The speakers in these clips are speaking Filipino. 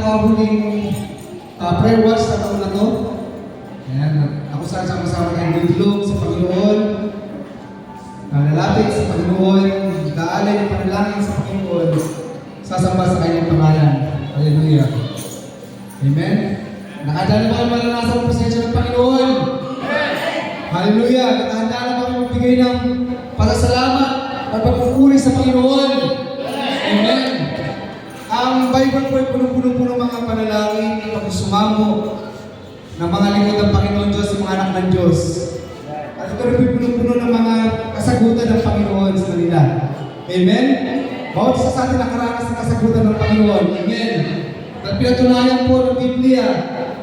pinakahuling prayer watch sa taon na to. Ayan, ako saan sama-sama kayo nagdulog sa Panginoon, lalapit sa Panginoon, daalay ng panalangin sa Panginoon, sasamba sa kanyang pangalan. Hallelujah. Amen. Nakahanda na ba kayo malanasan ang presensya ng Panginoon? Hallelujah. Nakahanda na ba kayo magbigay ng pasasalamat at pagpupuri sa Panginoon? Amen. Ang Bible po ay punong-puno ng mga panalangin, pagsumamo ng mga lingkod ng Panginoon Diyos sa mga anak ng Diyos. At ito rin po punong-puno ng mga kasagutan ng Panginoon sa kanila. Amen? Bawat isa sa atin nakaranas ng kasagutan ng Panginoon. Amen? At pinatunayan po ng Biblia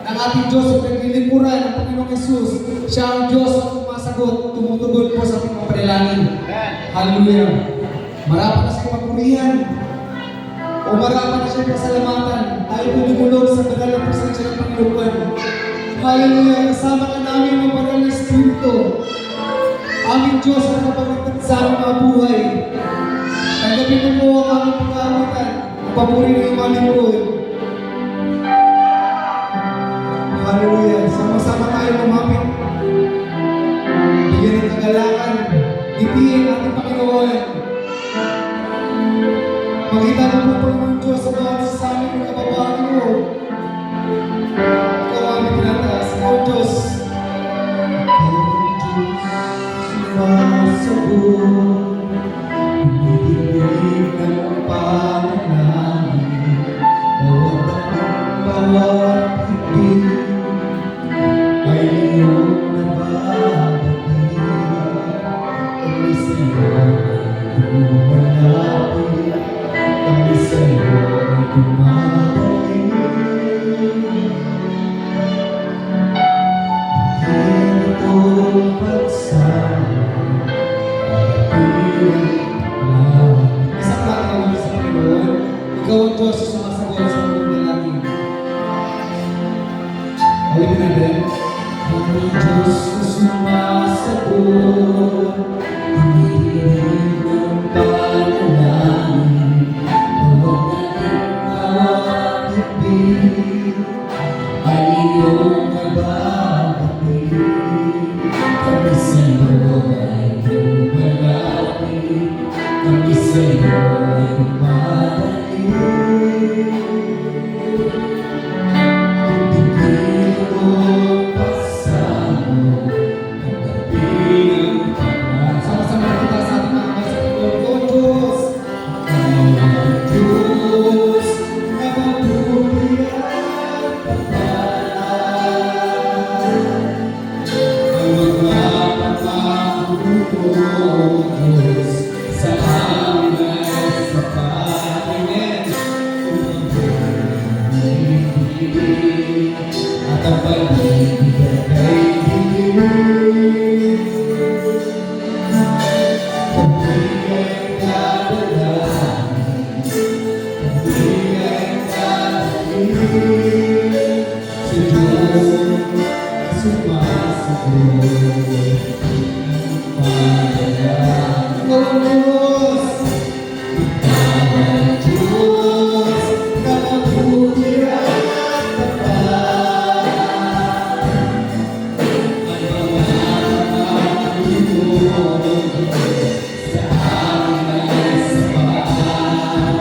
ng ating Diyos sa pinaglilingkuran ng Panginoong Jesus. Siya ang Diyos at sumasagot, tumutugon po sa ating mga panalangin. Hallelujah! Marapat na sa kapurihan. O marapat na siya pasalamatan. Tayo po lumulog sa banal na presensya ng Panginoon. Hallelujah! Kasama ka namin ng banal na Espiritu. Aming Diyos na nakapagligtad sa aming mga buhay. Tanggapin mo po ang aming pag-aawitan. Ang papuri ng iyong lingkod. Hallelujah! Sama-sama tayo lumapit. Bigyan ng kagalakan. Ipiin ating Panginoon. Makita mo po Panginoon Diyos sa bawat sa amin ng kababahan mo. Ikaw aming tinataas. Ikaw Diyos. Sumasagot. Umidinig ng panalangin. Bawat higpit ay iyong nababati. Kami sa iyo ay lumalapit. Kami sa iyo ay dumadali. Ito pagsama. Isang lang sa Panginoon. Ikaw ang Diyos sa sumasagot sa mga dalangin. Alipin natin. Ang Diyos na sumasagot, hinihiling ng panalangin. Huwag natin higpit ay iyong nababati. Kami sa iyo ay lumalapit. Kami sa iyo ay dumadali. Tingin ko pasamo ang gabi ng pagkakas. Sama-sama kita sa ating mga kasagot. O Diyos, Ikaw ang Diyos na mabuti at pagpalaan. Ang mga pagkakulo Diyos sa amin ay sapat. Amen. At ang pag-ibig ay dilim. Kami ay dadalangin. Kami ay dadalhin. Si Diyos na sumasagot ng panalangin. O Diyos, Ikaw ang Diyos na mabuti at tapat. Ang mga pangangako sa amin ay sapat. At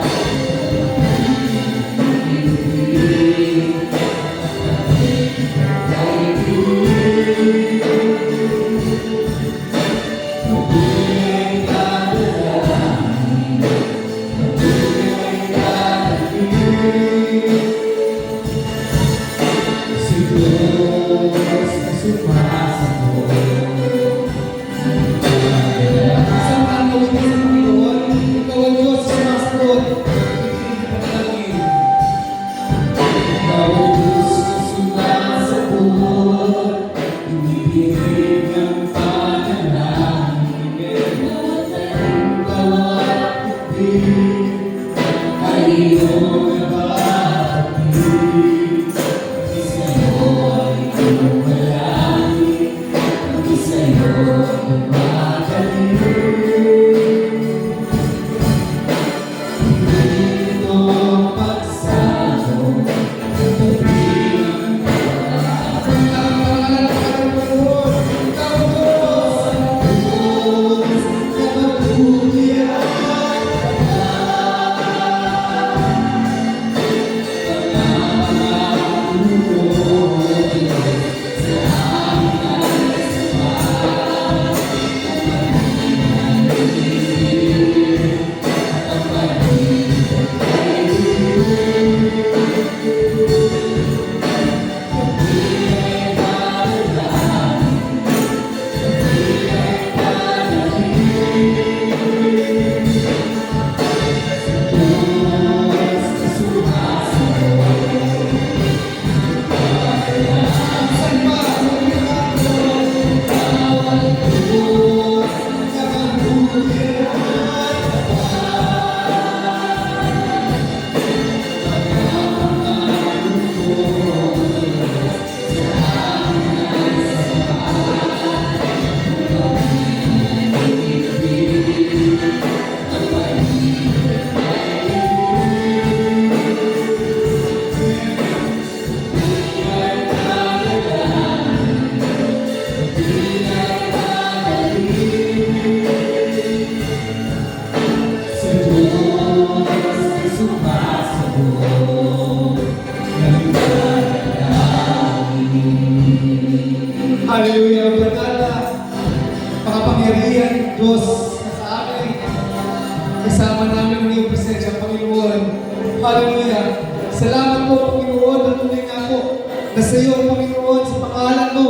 iyo, Panginoon, sa pangalan mo.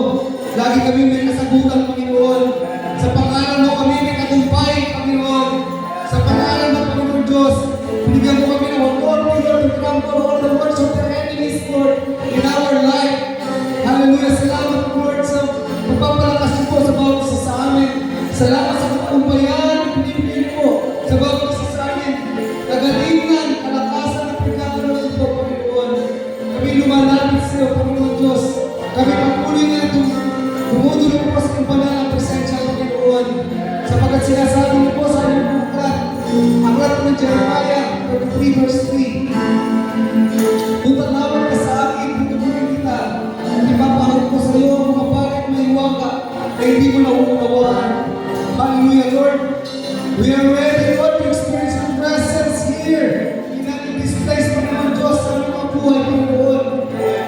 Lagi kami may kasagutan, Panginoon. Sa pangalan mo kami may katumpay, Panginoon. Sa pangalan mo, Panginoon Diyos, binigyan mo kami ng authority, Lord, to trample all the works of the enemies, Lord, in our life. Hallelujah. Salamat, Lord, sa pagpapalakas niyo po sa bawat isa sa amin. Salamat sa katumpayan na pinipili mo sa bawat isa sa amin. Kagalingan, kalakasan at pagkakaroon po, Panginoon. Kami lumalapit sa iyo, Panginoon Diyos. Kami pagpuli na dumudulong po sa banal na presensya, Panginoon. Sapagkat sinasabi niyo po sa aming aklat ng Jeremiah 33 verse 3. Kung tatawag ka sa akin, tutulungan kita. Ipapahal ko sa iyo ang mga bagay na maiwaka na hindi mo nauunawaan. Hallelujah, Lord. We are ready, Lord, to experience your presence here. In this place, Panginoon Diyos, sa aming mga buhay, Panginoon.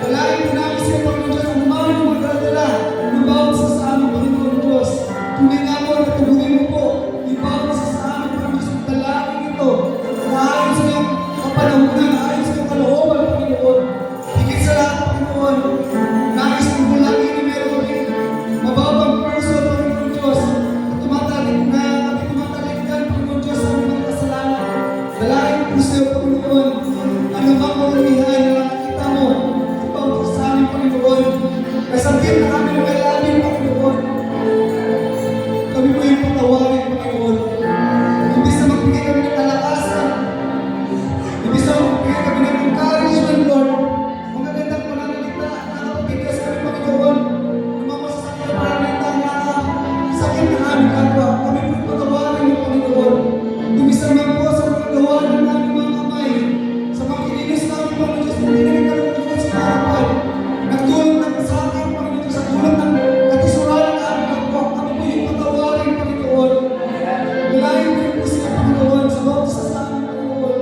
Dalahin po namin sa iyo, Panginoon Diyos, ang mga magdadala ng bawat isa sa amin, Panginoon Diyos. Tunay nga po, natulungin mo po yung bawat isa sa amin, Panginoon Diyos, ang dalangin ito. Naayon sa iyong kapanahunan, naayon sa iyong kalooban, Panginoon. Higit sa lahat, Panginoon, nais mo po lagi na meron kami mababang person, Panginoon Diyos, na tumatalikan, Panginoon Diyos, sa aming mga kasalanan. Dalahin po sa iyo, Panginoon, ano bang karamihan na nakikita mo sa bawat sa amin, Panginoon. Kasabihin na kami ng kailangan, Panginoon. Kami po yung patawarin, Panginoon. Imbis na magbigay kami ng kalakasan, imbis na magbigay kami ng encouragement, Lord, mga gandang pananalita, nakapagbigas kami, Panginoon, ng mga masasakit na pananalita, nakasakit na aming kapwa. Kami po yung patawarin niyo, Panginoon. Imbis naman po sa mga gawa ng aming mga kamay, sa mga kinilos namin, Panginoon Diyos, hindi na nagkaroon sa harapan. Nagtulong ng sa akin, Panginoon Diyos, sa tulong ng katisuralan ng aming kapwa. Kami po yung patawarin, Panginoon. Nilayin mo yung puso, Panginoon, sa bawat isa sa amin, Panginoon.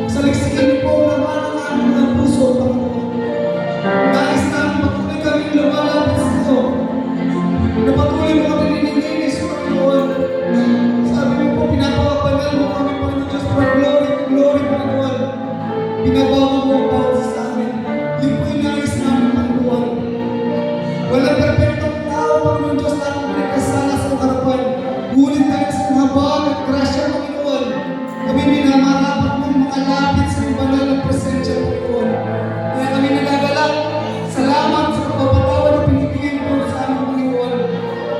Sa ligsigin niyo po ang laman ng aming mga puso, Panginoon. Nais namin patuloy kami lumalapit sa iyo. Na patuloy mo kami nililinis, Panginoon. Sabi mo po, pinapawabanal mo kami, Panginoon Diyos, from glory to glory, Panginoon. Binabago mo ang bawat isa sa amin. Yun po yung nais namin, Panginoon. Walang perfectong tao, Panginoon Diyos, na ang pinagkasala sa harapan. Ngunit tayo sa habang at grasya, Panginoon. Kami minamarapat mong makalapit sa iyong banal na presensya, Panginoon. Kaya kami nagagalak. Salamat sa kapapatawa na pinibigay mo sa amin, Panginoon.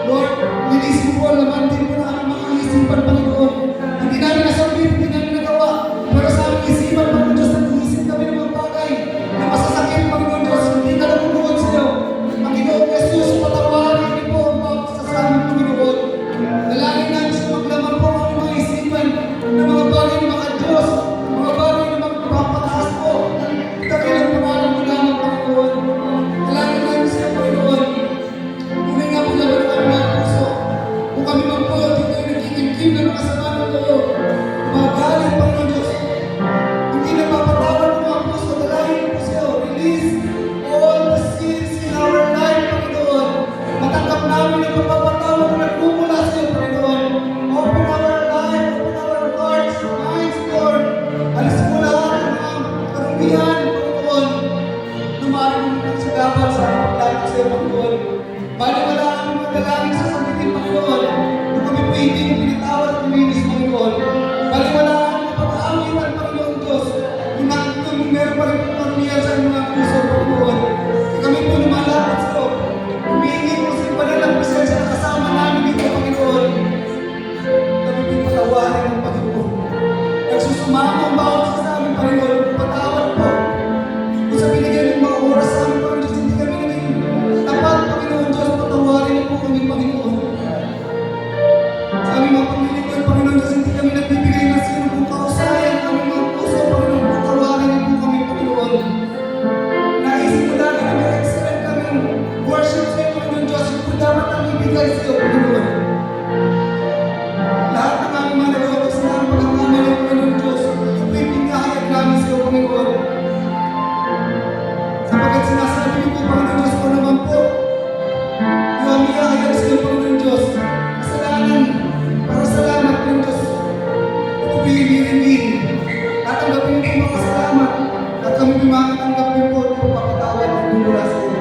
Lord, linis mo po, laman din po na aming mga isipan, Panginoon. Hindi namin nasabi, hindi namin nagawa. Pero sa aming isipan, Panginoon Diyos, nag-iisip kami ng mga bagay na masasakit, Panginoon Diyos, hindi ka nabubuhan sa iyo. Panginoon Jesus, patawarin niyo po ang bawat isa sa amin, Panginoon. Dalangin namin sa maglaman po ang aming mga isipan ng mga bagay na mga Diyos, mga bagay na magpapataas po ng kakilang pangalan mo lamang, Panginoon. Dalangin namin sa iyo, Panginoon. Tunay nga po laban ng aming mga puso. Kung kami man po, hindi kayo nagkikimkim ng mga sama ng loob. Magalit, Panginoon Diyos. Hindi napapatawad ng mga puso. Dalangin po sa iyo. Release all the sins in our life, Panginoon. Matanggap namin ang pagpapatawad na nagmumula sa iyo, Panginoon. Open our life, open our hearts, minds, Lord. Alis mo lahat ng mga karumihan, Panginoon. Lumarin mo sa dapat sa aming pagdahil sa iyo, Panginoon. Bali wala aming magdalangin sa sabitin, Panginoon. Kung kami po hindi mo pinatawad at luminis, Panginoon. Bali wala aming pag-aawitan, Panginoon Diyos. Kung meron pa rin po karumihan sa aming mga puso, Panginoon. Kami po lumalapit sa iyo. Humihingi po sa banal na presensya na kasama namin dito, Panginoon. Kami po patawarin ng Panginoon. Nagsusumama ang bawat isa sa amin, Panginoon. Patawad po. Kung sa binigyan ng mga oras sa amin, Panginoon Diyos, hindi kami naging tapat, Panginoon Diyos. Patawarin niyo po kami, Panginoon. Sa aming mga pamilya, Panginoon Diyos, hindi kami nagbibigay ng sino kung kausayan ang aming mga puso, Panginoon. Patawarin niyo po kami, Panginoon. Naisip ko dati na may excellent kaming worship sa iyo, Panginoon Diyos. Yung po dapat ang ibigay sa iyo, Panginoon. Lahat ng aming mga nagawa sa aming pagkakamali, Panginoon Diyos, yung po yung pinahayag namin sa iyo, Panginoon. Sapagkat sinasabi niyo po, Panginoon Diyos, ko naman po, yung aming ihahayag sa iyo, Panginoon Diyos, kasalanan, para salamat, Panginoon Diyos, ito po yung hinihiling. Tatanggapin niyo po mga salamat, at kami pumakitanggapin po at papatawad ng mula sa iyo.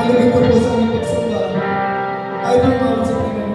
Hallelujah po sa aming pagsamba. Ay, pagmamahal sa Panginoon.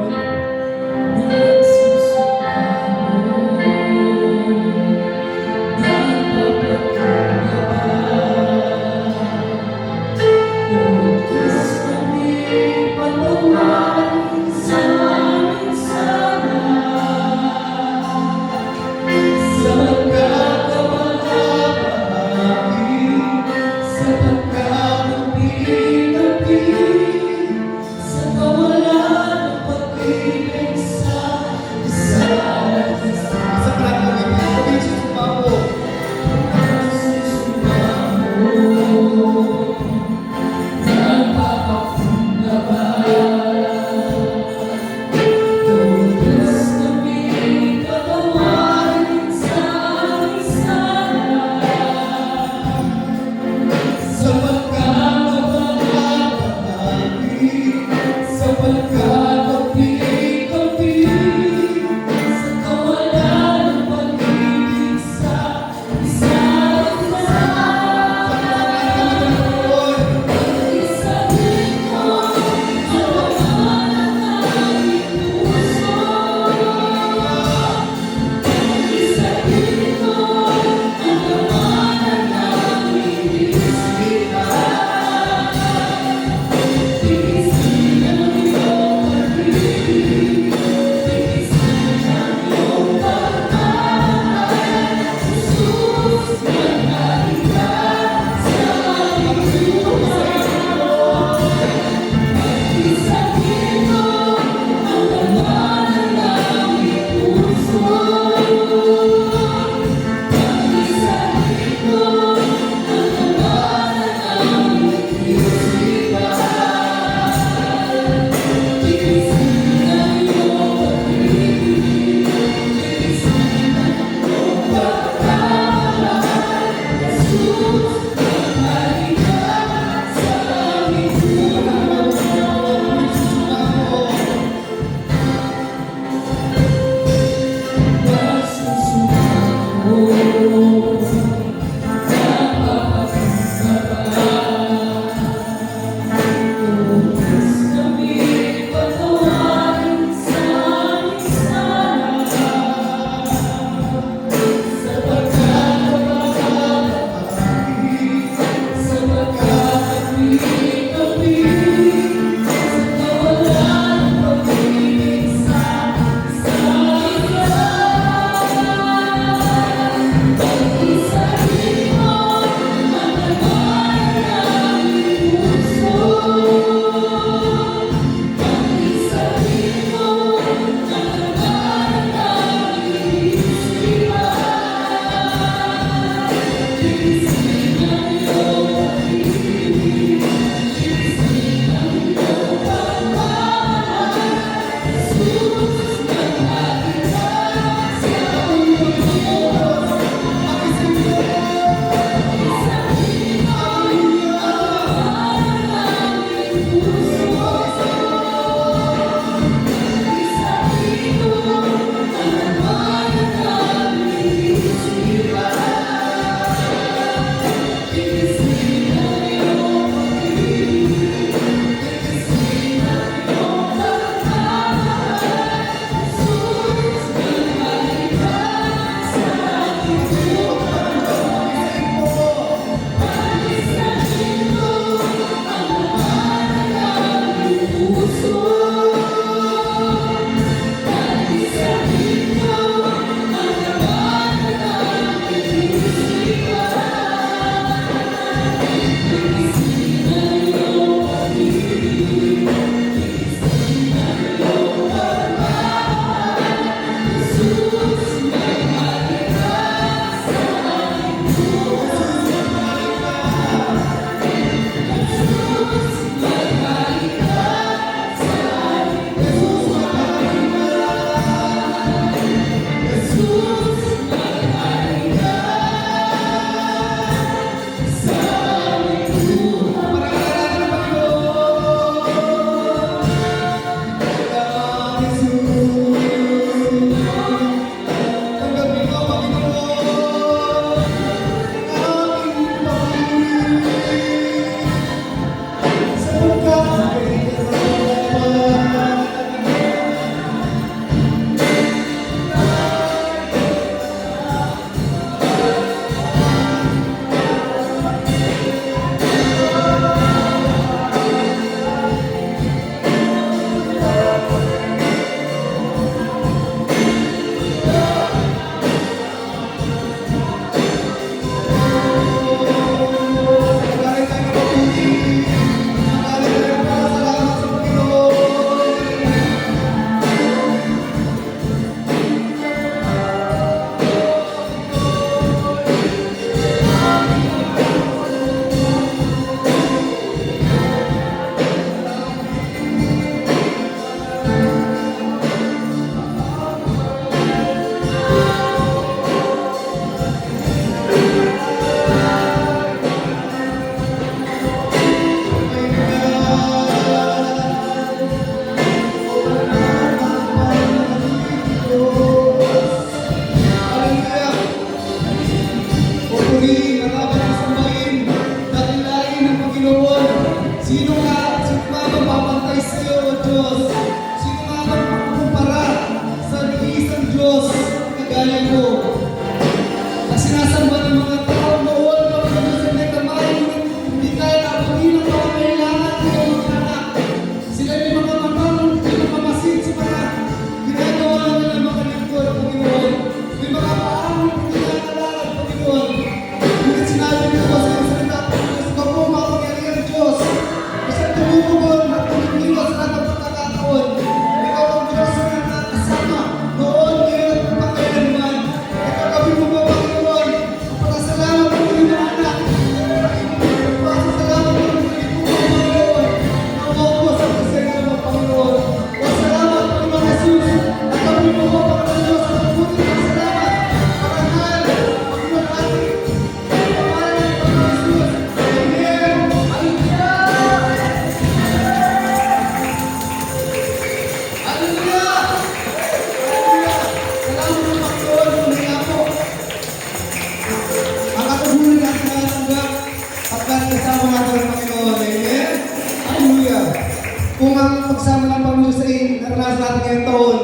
mga pagsama ng Panginoon sa naranasan natin ngayong taon,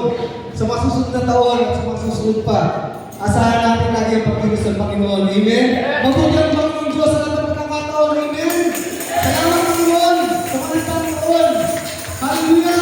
sa mga susunod na taon at sa mga susunod pa. Asahan natin lagi ang pagkilos ng Panginoon. Amen? Mabuti ang Panginoon Diyos sa lahat ng pagkakataon. Amen? Salamat Panginoon sa mga taon. Hallelujah!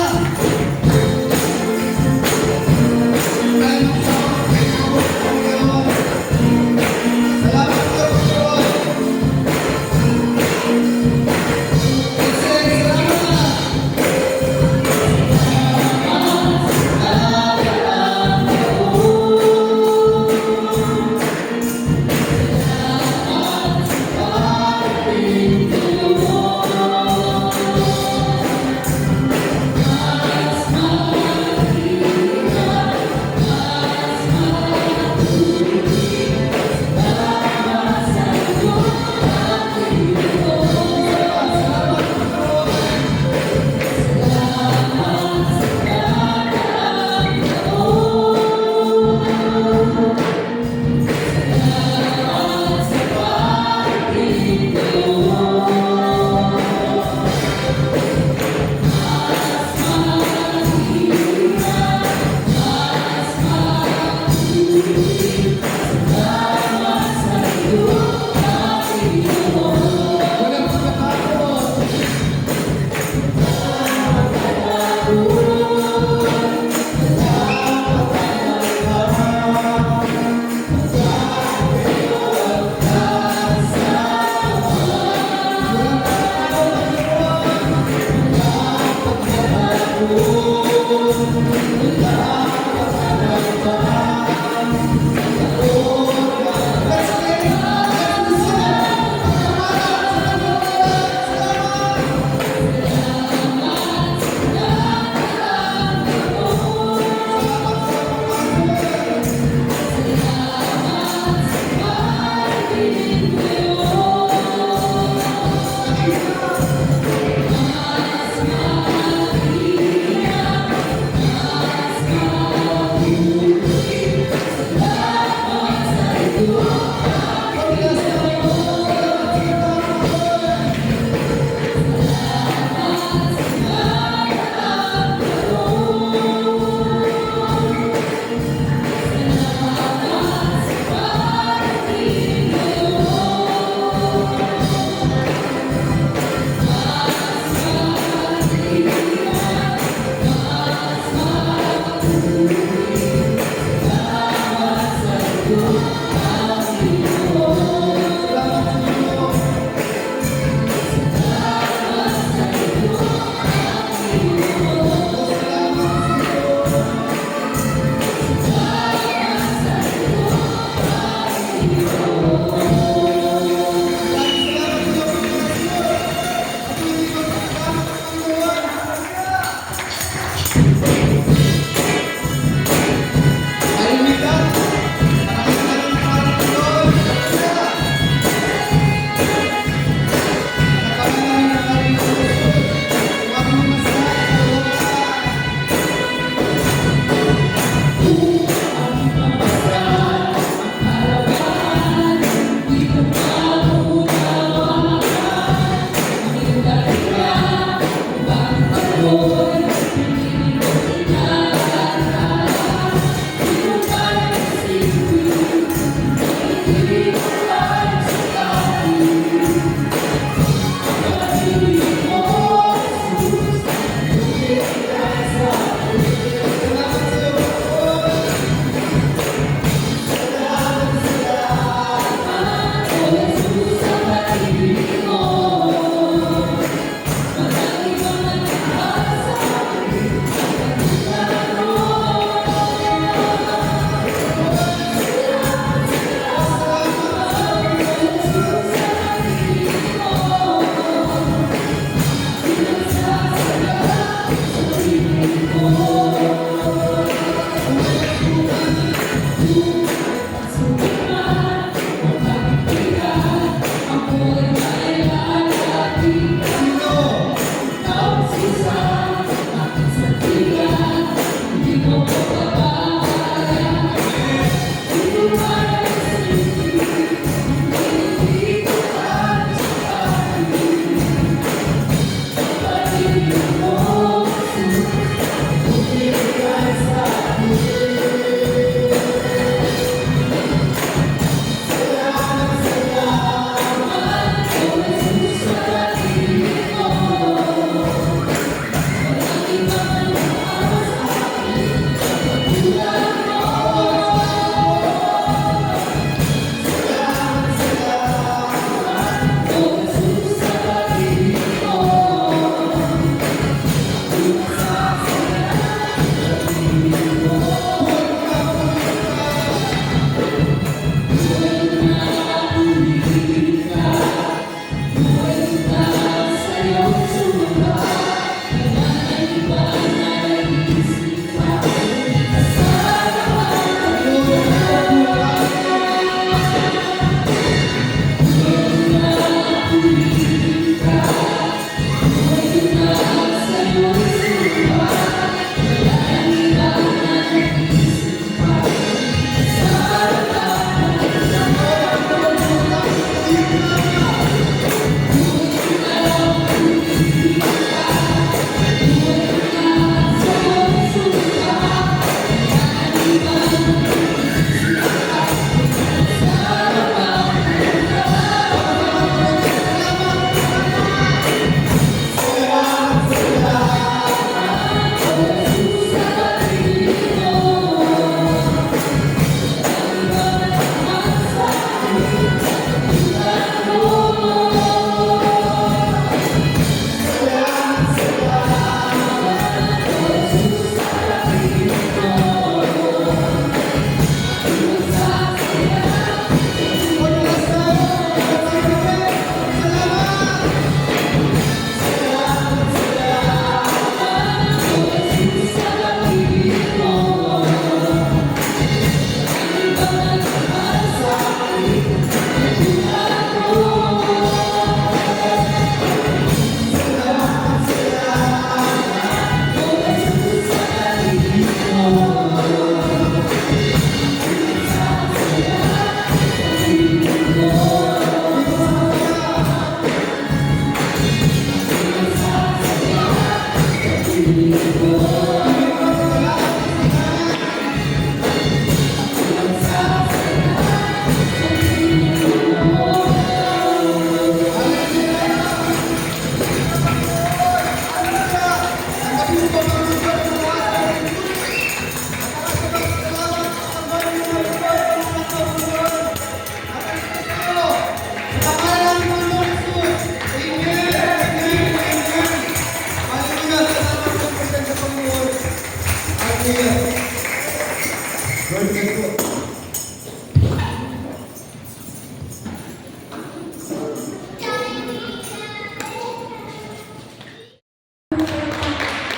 Lord, thank you.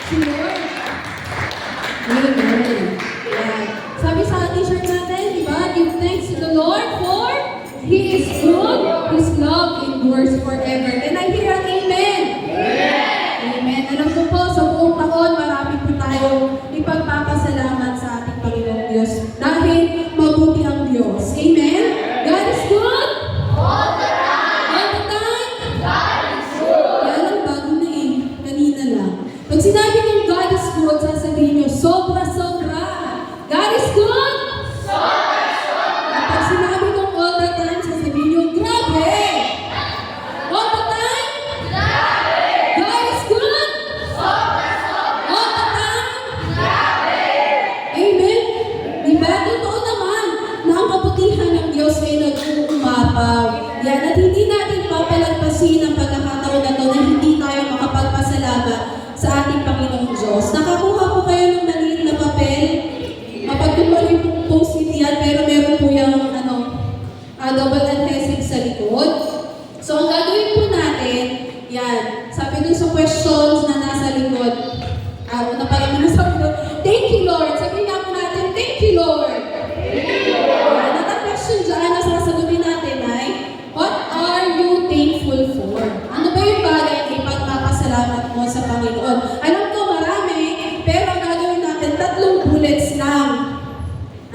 Si Lord. Amen. Yan. Sabi sa t-shirt natin, di ba? Give thanks to the Lord for He is good, His love endures forever. Can I hear an amen? Amen. Alam ko po, sa buong taon, marami po tayong ipagpapasalamat sa ating Panginoong Diyos. Dahil mabuti ang Diyos. Amen? God is good? All the time. All the time? God is good. Kaya lang, bago na eh. Kanina lang. Pag sinabi ng God is good, sasabihin nyo, sobra-sobra. God is good? Sobra-sobra. Pag sinabi ng all the time, sasabihin nyo, grabe. All the time? Grabe. God is good? Sobra-sobra. All the time? Grabe. Amen? Diba? Totoo naman na ang kabutihan ng Diyos ay nag-uumapaw. Yan, at hindi natin papalagpasin ang pagkakataon na ito na hindi tayo makapagpasalamat sa ating Panginoong Diyos. Nakakuha po kayo ng maliit na papel. Mapagkumpari po post-it yan, pero meron po yung double adhesive sa likod. So, ang gagawin po natin, yan, sabi dun sa questions na nasa likod, una pa lang na sabi doon, thank you, Lord. Sabihin nga po natin, thank you, Lord. Yan, at ang question dyan na sasagutin natin ay, what are you thankful for? Ano ba yung bagay na ipagpapasalamat mo sa Panginoon? Alam ko marami, pero ang gagawin natin, 3 bullets lang.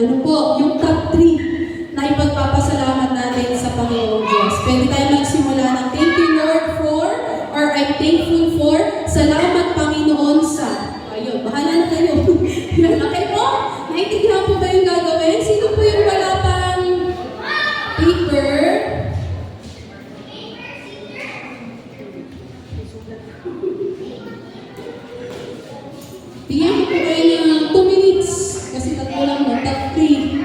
Ano po? Yung top 3 na ipagpapasalamat natin sa Panginoong Diyos. Pwede tayo magsimula ng thank you Lord for, or I'm thankful for, salamat Panginoon sa. Ayun, bahala na kayo. Yan, okay po? Naintindihan po ba yung gagawin? Sino po yung wala pang paper? Bigyan ko po kayo ng 2 minutes. Kasi 3 lang mo, top 3.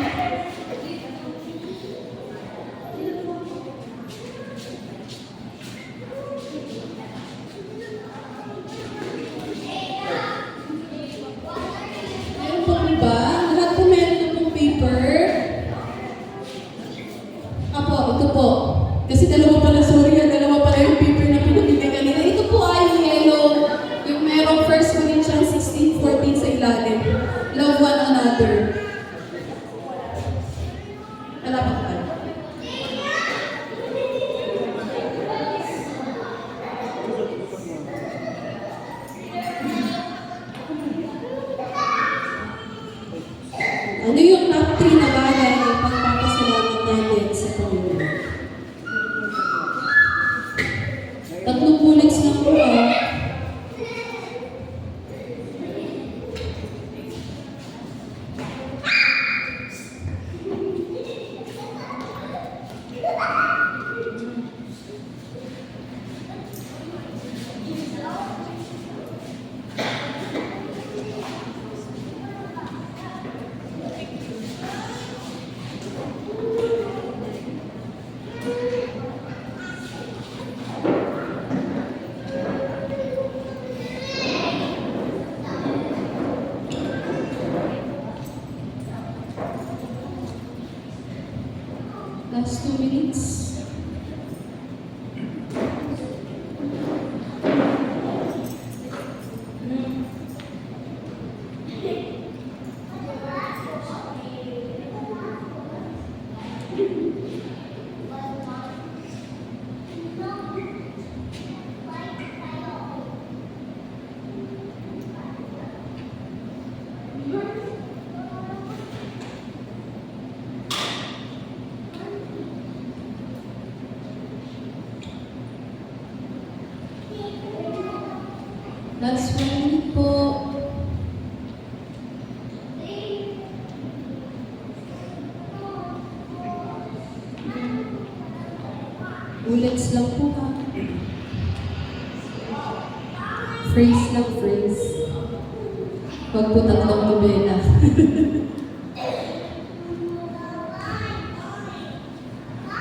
Meron po ba? Lahat po meron na pong paper. Apo, ito po. Kasi dalawa pala, sorry ha, dalawa pala yung paper na pinabigay kanina. Ito po ay yung yellow, yung merong 1 Corinthians 16:14 sa ilalim. Love one another. Ano yung top 3 na bagay na ipagpapasalamat natin sa Panginoon? 3 bullets lang po Last 2 minutes. Last 1 minute po. Bullets lang po ha. Phrase lang, phrase. Huwag po 3 nobela.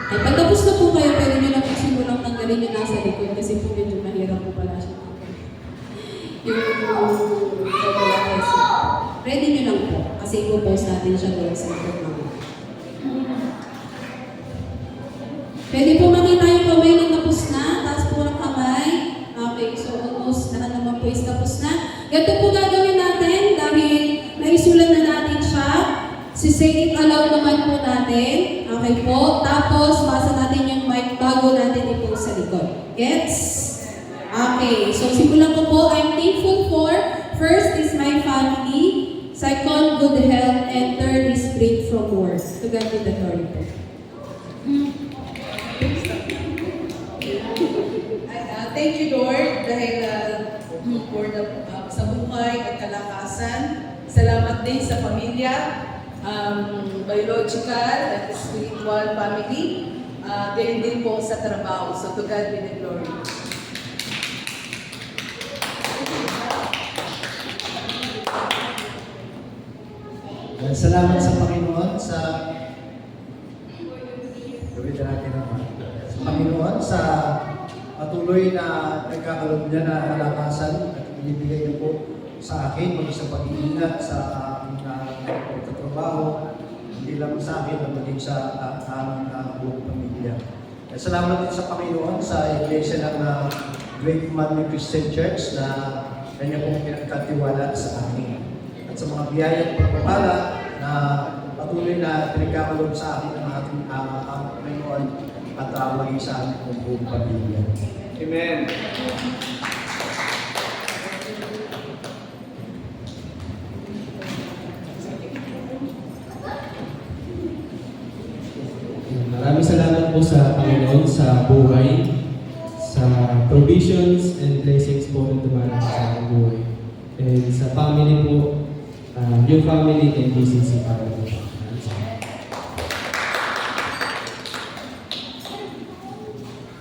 Ay, pagtapos na po kayo, pwede nyo na po simulang tanggalin yung nasa likod kasi po medyo mahirap po pala siya. Yung ready nyo lang po kasi ipopost natin siya doon sa internet. Pwede po makita yung kamay na tapos na, taas po ng kamay. Okay, so almost lahat naman po is tapos na. Ganito po gagawin natin dahil naisulat na natin siya. Si say it aloud naman po natin. Okay po. Tapos basa natin yung mic bago natin i-post sa likod. Gets? Okay, so simulan ko po. I'm thankful for, first is my family, second, good health, and third is break from work. To God be the glory po. Thank you, Lord, dahil for the, sa buhay at kalakasan. Salamat din sa pamilya, biological at spiritual family, din po sa trabaho. So to God be the glory. Salamat sa Panginoon sa Panginoon sa patuloy na nagkakaroon niya na kalakasan at binibigay niyo po sa akin maging sa pag-iingat sa aking pagtatrabaho, hindi lang sa akin, maging sa aming buong pamilya. Salamat din sa Panginoon sa iglesia ng Great Commandment Christian Church na kanya pong pinagkatiwala sa akin. At sa mga biyaya at pagpapala na patuloy na pinagkakaroon sa akin ng ating Panginoon at maging sa aming buong pamilya. Amen. Maraming salamat po sa Panginoon sa buhay, sa provisions and blessings po na dumarating sa aking buhay. And sa family po, yung family and BCC para po.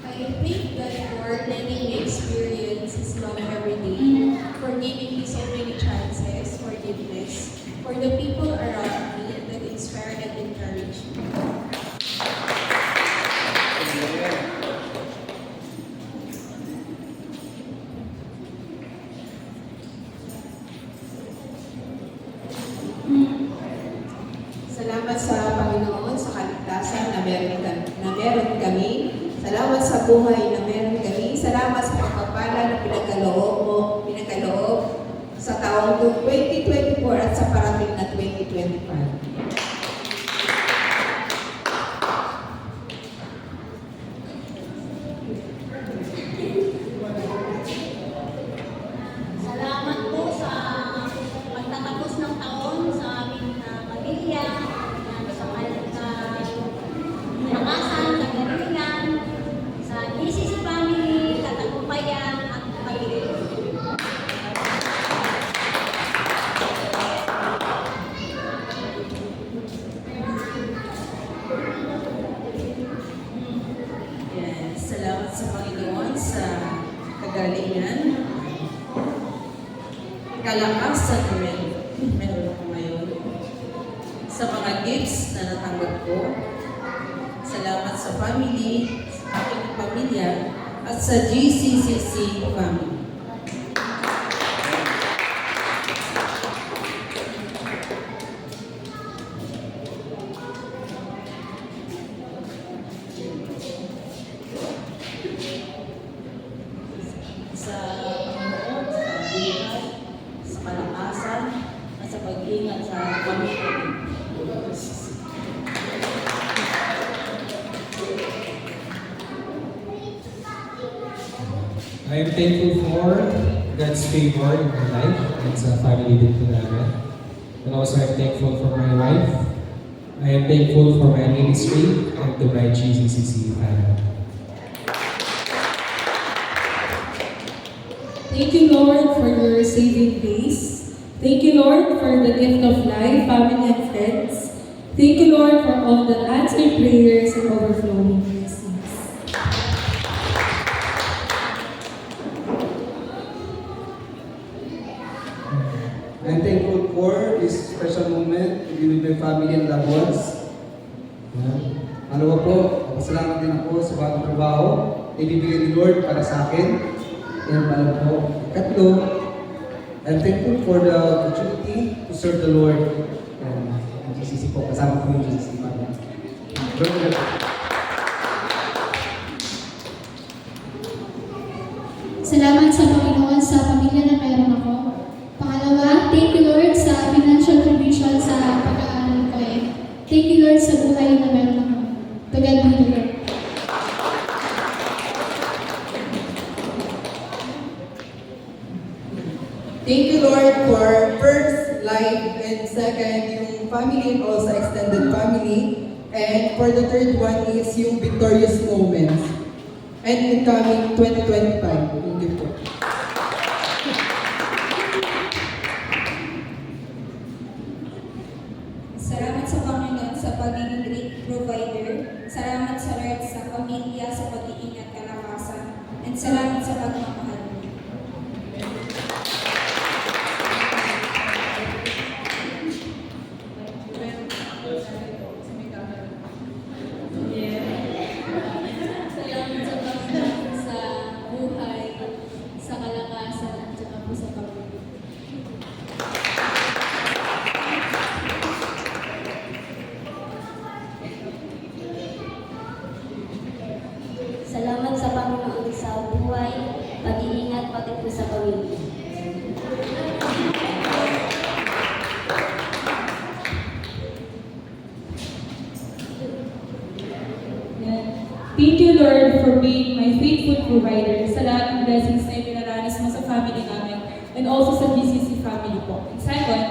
I thank God for letting me experience His love every day, for giving me so many chances, forgiveness, for the people around me that inspire and encourage me. Salamat sa Panginoon sa kaligtasan na meron kami. Salamat sa buhay na meron kami. Salamat sa pagpapala na pinagkaloob sa taong 2024 at sa parating na 2025. Salamat po sa pagtatapos ng taon sa aming pamilya. kalakasan na meron ako ngayon, sa mga gifts na natanggap ko. Salamat sa family, sa aking pamilya, at sa GCCC family. Sa Panginoon, sa buhay, sa kalakasan, at sa pag-iingat sa pamilya. I am thankful for God's favor in my life and sa family din po namin. And also I'm thankful for my wife. I am thankful for my ministry and to my GCCC family. Thank you, Lord, for your saving grace. Thank you, Lord, for the gift of life, family, and friends. Thank you, Lord, for all the answered prayers and overflowing blessings. I'm thankful for this special moment to be with my family and loved ones. Alawa po, pasalamat din ako sa bagong trabaho na ibibigay ni Lord para sa akin. And alam po, katlo, I'm thankful for the opportunity to serve the Lord. And ang GCC po, kasama ko yung GCC family. Salamat sa Panginoon sa pamilya na meron ako. Pangalawa, thank you Lord sa financial provision sa pag-aaral ko thank you Lord sa buhay na meron ako. To God be the Lord. Thank you, Lord, for first, life, and second, yung family and also extended family. And for the third one is yung victorious moments. And incoming 2025. Thank you po. Salamat sa Panginoon sa pagiging great provider. Salamat sa Lord sa pamilya, sa pag-iingat kalakasan. And salamat sa pagmamahal. Salamat sa Panginoon sa buhay, sa kalakasan, at saka po sa pamilya. Salamat sa Panginoon sa buhay, pag-iingat pati po sa pamilya. Thank you, Lord, for being my faithful provider sa lahat ng blessings na ipinaranas mo sa family namin and also sa GCC family po. And second,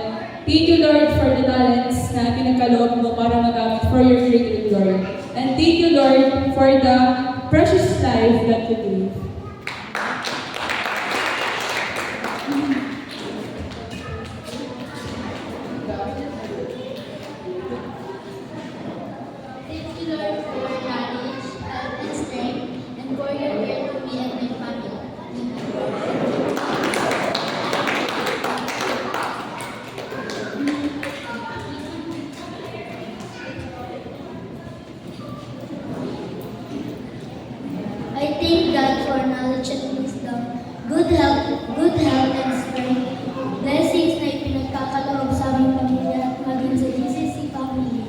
thank you, Lord, for the talents na pinagkaloob mo para magamit for your great glory. And thank you, Lord, for the precious life that you gave. Thank you Lord for your knowledge, health, and strength, and for your care to me and my family. I thank God for knowledge and wisdom, good health and strength, blessings na ipinagkakaloob sa aming pamilya at maging sa GCC family.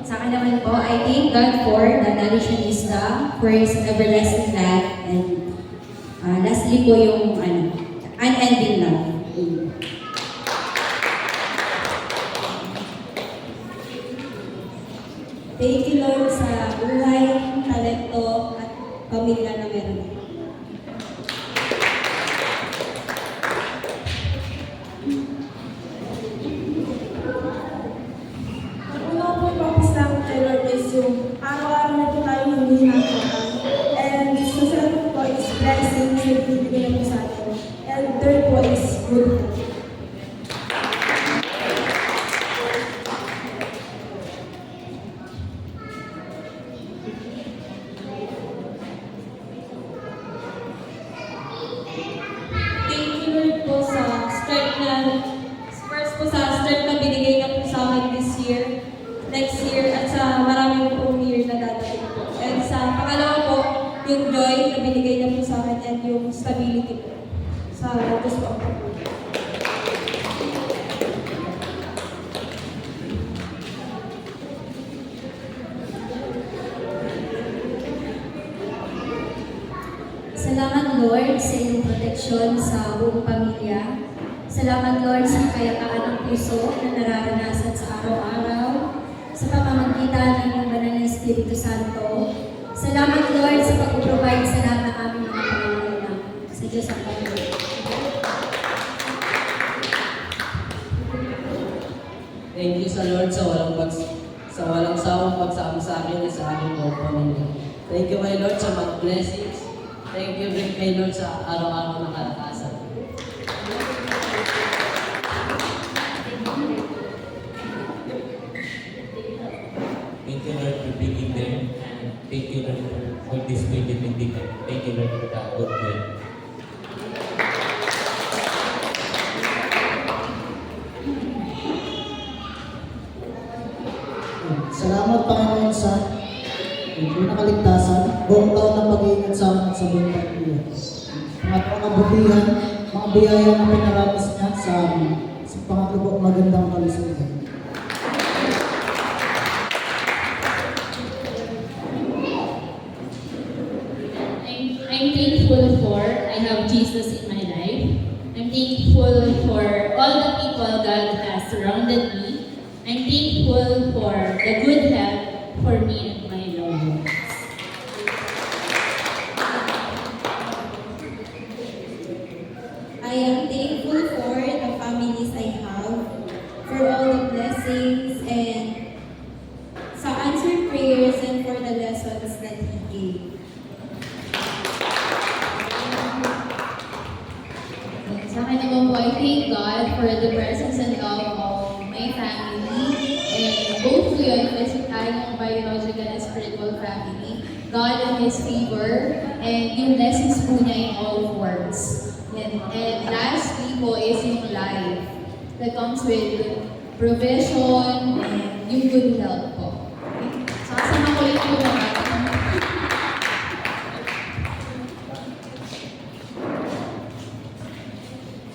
Sa akin naman po, I thank God for the knowledge and wisdom, for His everlasting life, and lastly po yung unending love. Thank you Lord sa buhay, talento, at pamilya na meron. Una po ipapasalamat kay Lord is yung araw-araw na po tayo hindi nakakita. And sa second po is blessings na binibigay na po sa atin. And third po is good health. next year at sa maraming pong year na dadating po. And sa pangalawa po, yung joy na binigay niya po sa akin and yung stability po sa gusto ko po. Salamat Lord sa iyong proteksyon sa buong pamilya. Salamat Lord sa kayapaan ng puso na nararanasan sa araw-araw, sa pamamagitan ng iyong banal na Espiritu Santo. Salamat Lord sa pag-provide sa lahat ng aming mga pangangailangan. Sa Diyos ang Panginoon. Thank you sa Lord sa walang sawang pagsama sa akin at sa aking buong pamilya. Thank you kay Lord sa mga blessings. Thank you rin kay Lord sa araw-araw na kalakasan. Thank you Lord for being there. And thank you Lord for this way that we did. Thank you Lord for that good way. Salamat Panginoon sa unang kaligtasan, buong taon ng pag-iingat sa amin at sa buong pamilya. Pangatlo kabutihan, mga biyaya na pinaranas niya sa amin. Sa pangatlo po, magandang kalusugan. I'm thankful for I have Jesus in my life. I'm thankful for all the people God has surrounded me. I'm thankful for the good health for me and my loved ones. I am thankful for the families I have, for all the blessings and sa answered prayers and for the lessons that He gave. Sa akin naman po, I thank God for the presence and love of my family and both yun, yung biological and spiritual family, God and His favor, and yung blessings po niya in all forms. And lastly po is yung life that comes with provision and yung good health po. So, kasama ko rin po naman.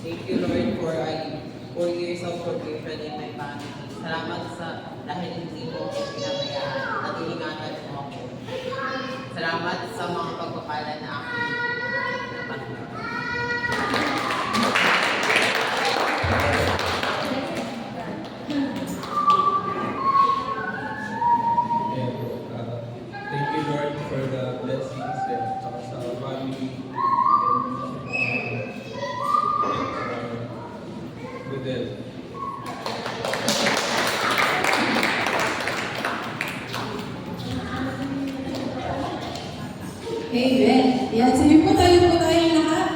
Thank you Lord for 4 years of provision in my family. Salamat sa dahil hindi mo ako pinabayaan at iningatan mo ako. Salamat sa mga pagpapala na aking natanggap. Thank you Lord for the blessings and sa family and with them. Amen. Yan, sige po tayong lahat.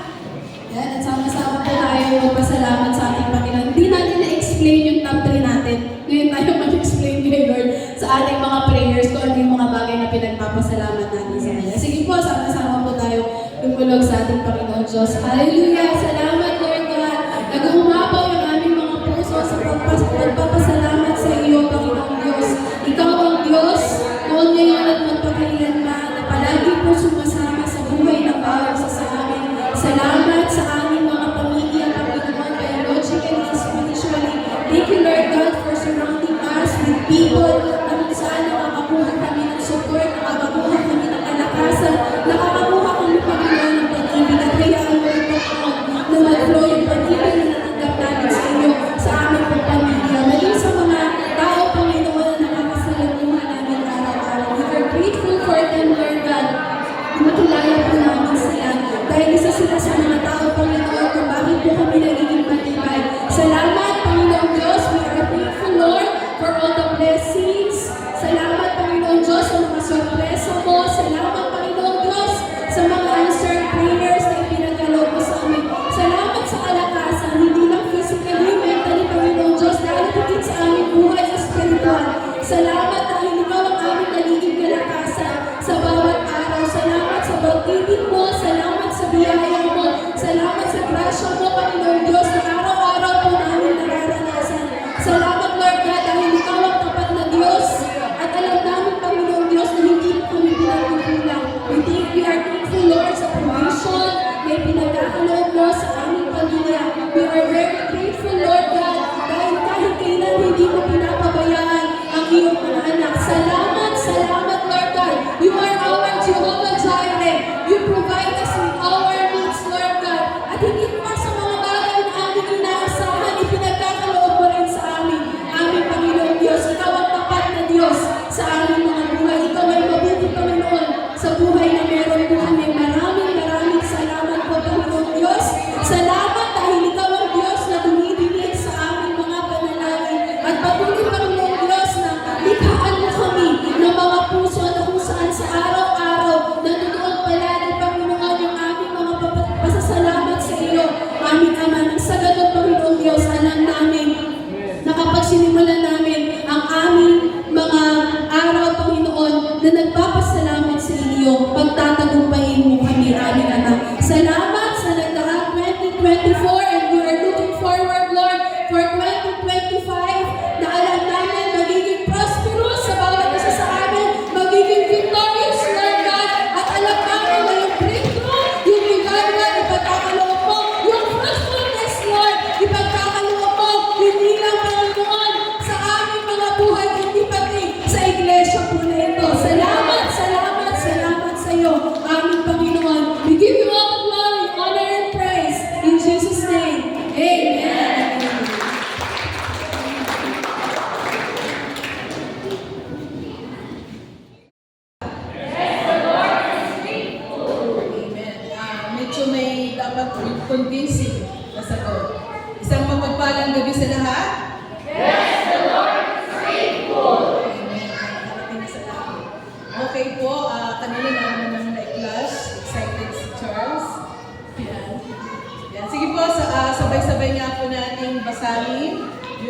Yan, at sama-sama po tayo magpasalamat sa ating Panginoon. Hindi natin na-explain yung top 3 natin. Ngayon tayo mag-explain kay Lord sa ating mga prayers kung ano yung mga bagay na pinagpapasalamat natin sa Kanya. Sige po, sama-sama po tayo lumulog sa ating Panginoon Diyos. Hallelujah! Salamat Lord God! Nag-uumapaw yung aming mga puso sa pagpapasalamat sa iyo, Panginoon Diyos. Ikaw ang Diyos, noon ngayon at magpakailanman na palagi po sumasama sa buhay ng bawat isa sa amin. Salamat sa aming mga pamilya, Panginoon, biologically and spiritually. Thank you, Lord God, for surrounding us with people na kung saan nakakakuha kami ng support, nakakakuha kami ng kalakasan, nakakakuha kami, Panginoon, ng pag-ibig. At hayaan mo ito, na mag-flow yung pag-ibig na natanggap namin sa iyo, sa aming pong pamilya. Maging sa mga tao, Panginoon, na nakakasalamuhan namin araw-araw. We are grateful for them, Lord God. Makilala po namin sila. Dahil isa sila sa mga tao, Panginoon, kung bakit po kami nagiging matibay. Salamat, Panginoon Diyos. We are thankful, Lord, for all the blessings. Salamat, Panginoon Diyos, sa mga sorpresa mo. Salamat, Panginoon Diyos, sa mga answered prayers na ipinagkaloob mo sa amin. Salamat sa kalakasan, hindi lang physically, mentally, Panginoon Diyos, dahil higit sa aming buhay sa spiritual. Salamat dahil ikaw ang aming nagiging kalakasan sa bawat araw. Salamat sa pag-ibig mo. Salamat sa biyaya mo. Salamat sa grasya mo, Panginoon Diyos, na araw-araw po namin nararanasan. Salamat, Lord God, dahil ikaw ang tapat na Diyos.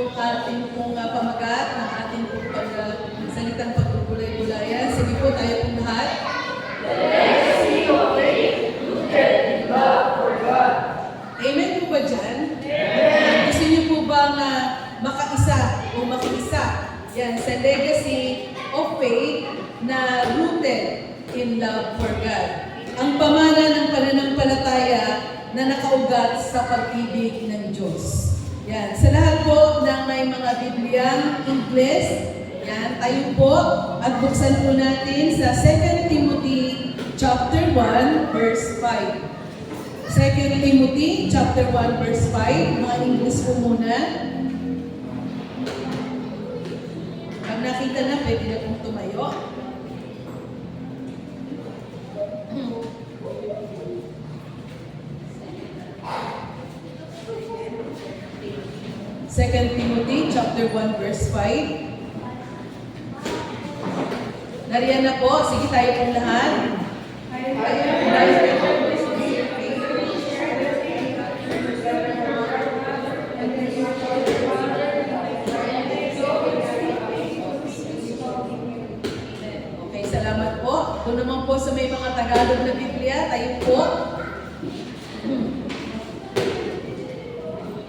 yung ating pong pamagat ng ating pong salitang pagbubulay-bulayan. Sige po tayo pong lahat. Amen po ba dyan? Gusto niyo po ba makaisa o makiisa yan sa legacy of faith na rooted in love for God? Ang pamana ng pananampalataya na nakaugat sa pag-ibig ng Diyos. Yan. Sa lahat po ng may mga Bibliang Ingles, yan, tayo po at buksan po natin sa 2 Timothy chapter 1 verse 5. 2 Timothy chapter 1 verse 5, mga English po muna. Pag nakita na, pwede na pong tumayo. Second Timothy chapter 1 verse 5. Nariyan na po, sige tayo pong lahat. Okay, salamat po. Ito naman po sa may mga Tagalog na Biblia, tayo po.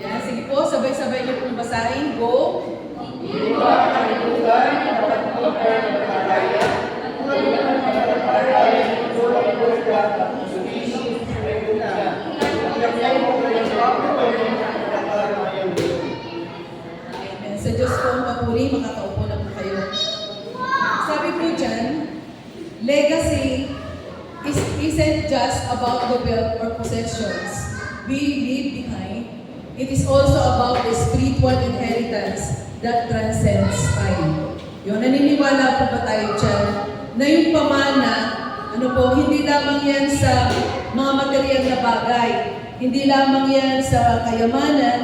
Yan, sige po, sabay-sabay niyo pong basahin. Go! Amen. Sa Diyos po ang papuri, makakaupo na po kayo. Sabi po dyan, legacy isn't just about the wealth or possessions we leave behind. It is also about the spiritual inheritance that transcends time. Yun, naniniwala po ba tayo dyan na yung pamana, hindi lamang yan sa mga material na bagay, hindi lamang yan sa kayamanan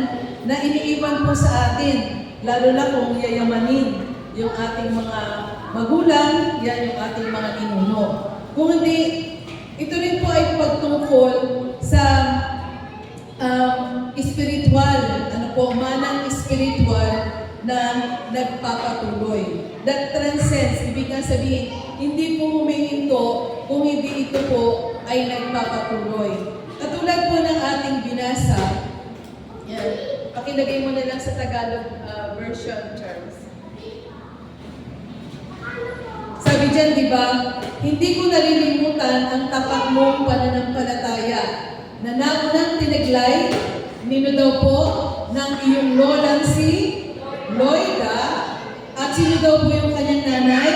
na iniiwan po sa atin, lalo na kung yayamanin yung ating mga magulang, yan yung ating mga ninuno. Kung hindi, ito rin po ay pagtungkol sa spiritual, manang spiritual na nagpapatuloy. That transcends, ibig nga sabihin, hindi po humihinto kung hindi ito po ay nagpapatuloy. Katulad po ng ating binasa, yan, pakilagay mo na lang sa Tagalog version terms. Sabi dyan, di ba, hindi ko nalilimutan ang tapat mong pananampalataya na naunang tinaglay, nino daw po ng iyong lolang si Loida, at sino daw po yung kanyang nanay?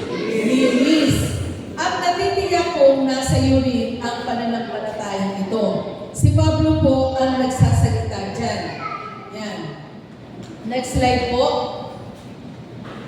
Ni Eunice. At natitiyak kong nasa iyo rin ang pananampalatayang ito. Si Pablo po ang nagsasalita dyan. Yan. Next slide po.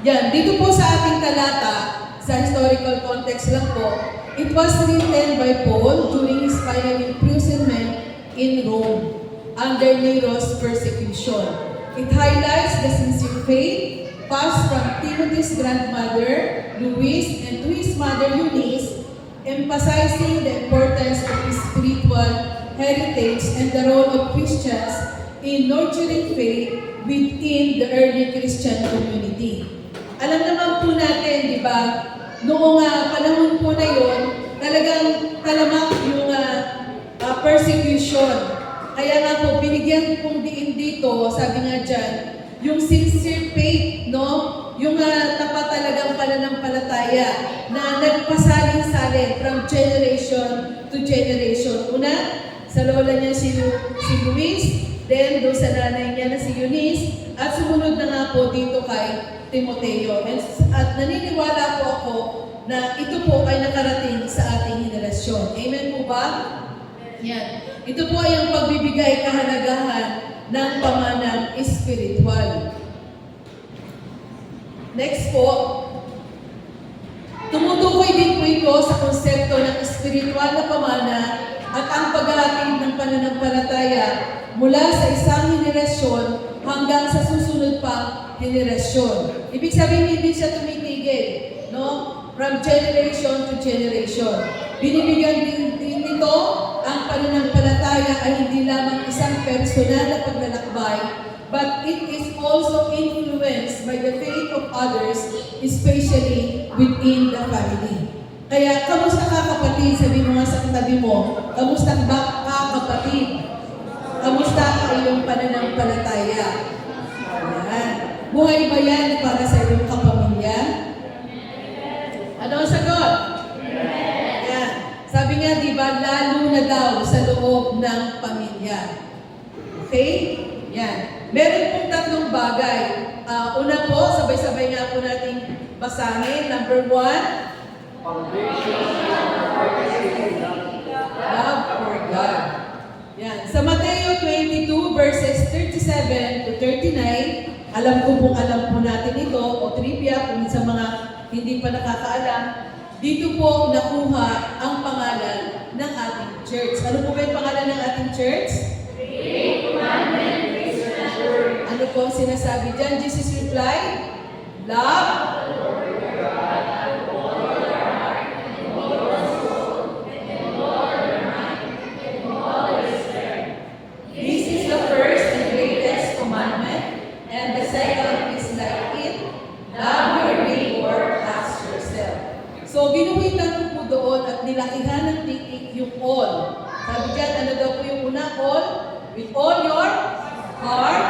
Yan. Dito po sa ating talata, sa historical context lang po, it was written by Paul during his final imprisonment in Rome under Nero's persecution. It highlights the sincere faith passed from Timothy's grandmother, Louise, and to his mother, Eunice, emphasizing the importance of his spiritual heritage and the role of Christians in nurturing faith within the early Christian community. Alam naman po natin, di ba, noong panahon po na yun, talagang talamak yung persecution. Kaya nga po, binigyan kong diin dito, sabi nga dyan, yung sincere faith, no? Yung tapat talagang pananampalataya na nagpasalin-salin from generation to generation. Una, sa lola niya si Luis, then doon sa nanay niya na si Eunice, at sumunod na nga po dito kay Timoteo. At naniniwala po ako na ito po ay nakarating sa ating henerasyon. Amen po ba? Yan. Ito po ay ang pagbibigay kahalagahan ng pamanang espiritual. Next po, tumutukoy din po ito sa konsepto ng espiritual na pamana at ang paghahatid ng pananampalataya mula sa isang henerasyon hanggang sa susunod pang henerasyon. Ibig sabihin, hindi siya tumitigil, no? From generation to generation. Binibigyan din nito ang pananampalataya ay hindi lamang isang personal na paglalakbay, but it is also influenced by the faith of others, especially within the family. Kaya, kamusta ka kapatid? Sabi mo nga sa katabi mo, kamusta ba ka kapatid? Kamusta ang iyong pananampalataya? Ayan. Buhay ba yan para sa iyong kapamilya? Ano ang sagot? Ayan. Sabi nga, di ba, lalo na daw sa loob ng pamilya. Okay? Yan. Meron pong tatlong bagay. Una po, sabay-sabay nga po nating basahin. Number 1, love for God. Yan. Sa Mateo 22 verses 37 to 39, alam po natin ito, o trivia kung sa mga hindi pa nakakaalam, dito po nakuha ang pangalan ng ating church. Ano po ba yung pangalan ng ating church? Ano po ang sinasabi dyan? Jesus replied, love So, ginuwitan ko po doon at nilakihan ng titik yung all. Sabi dyan, ano daw po yung una? All? With all your heart,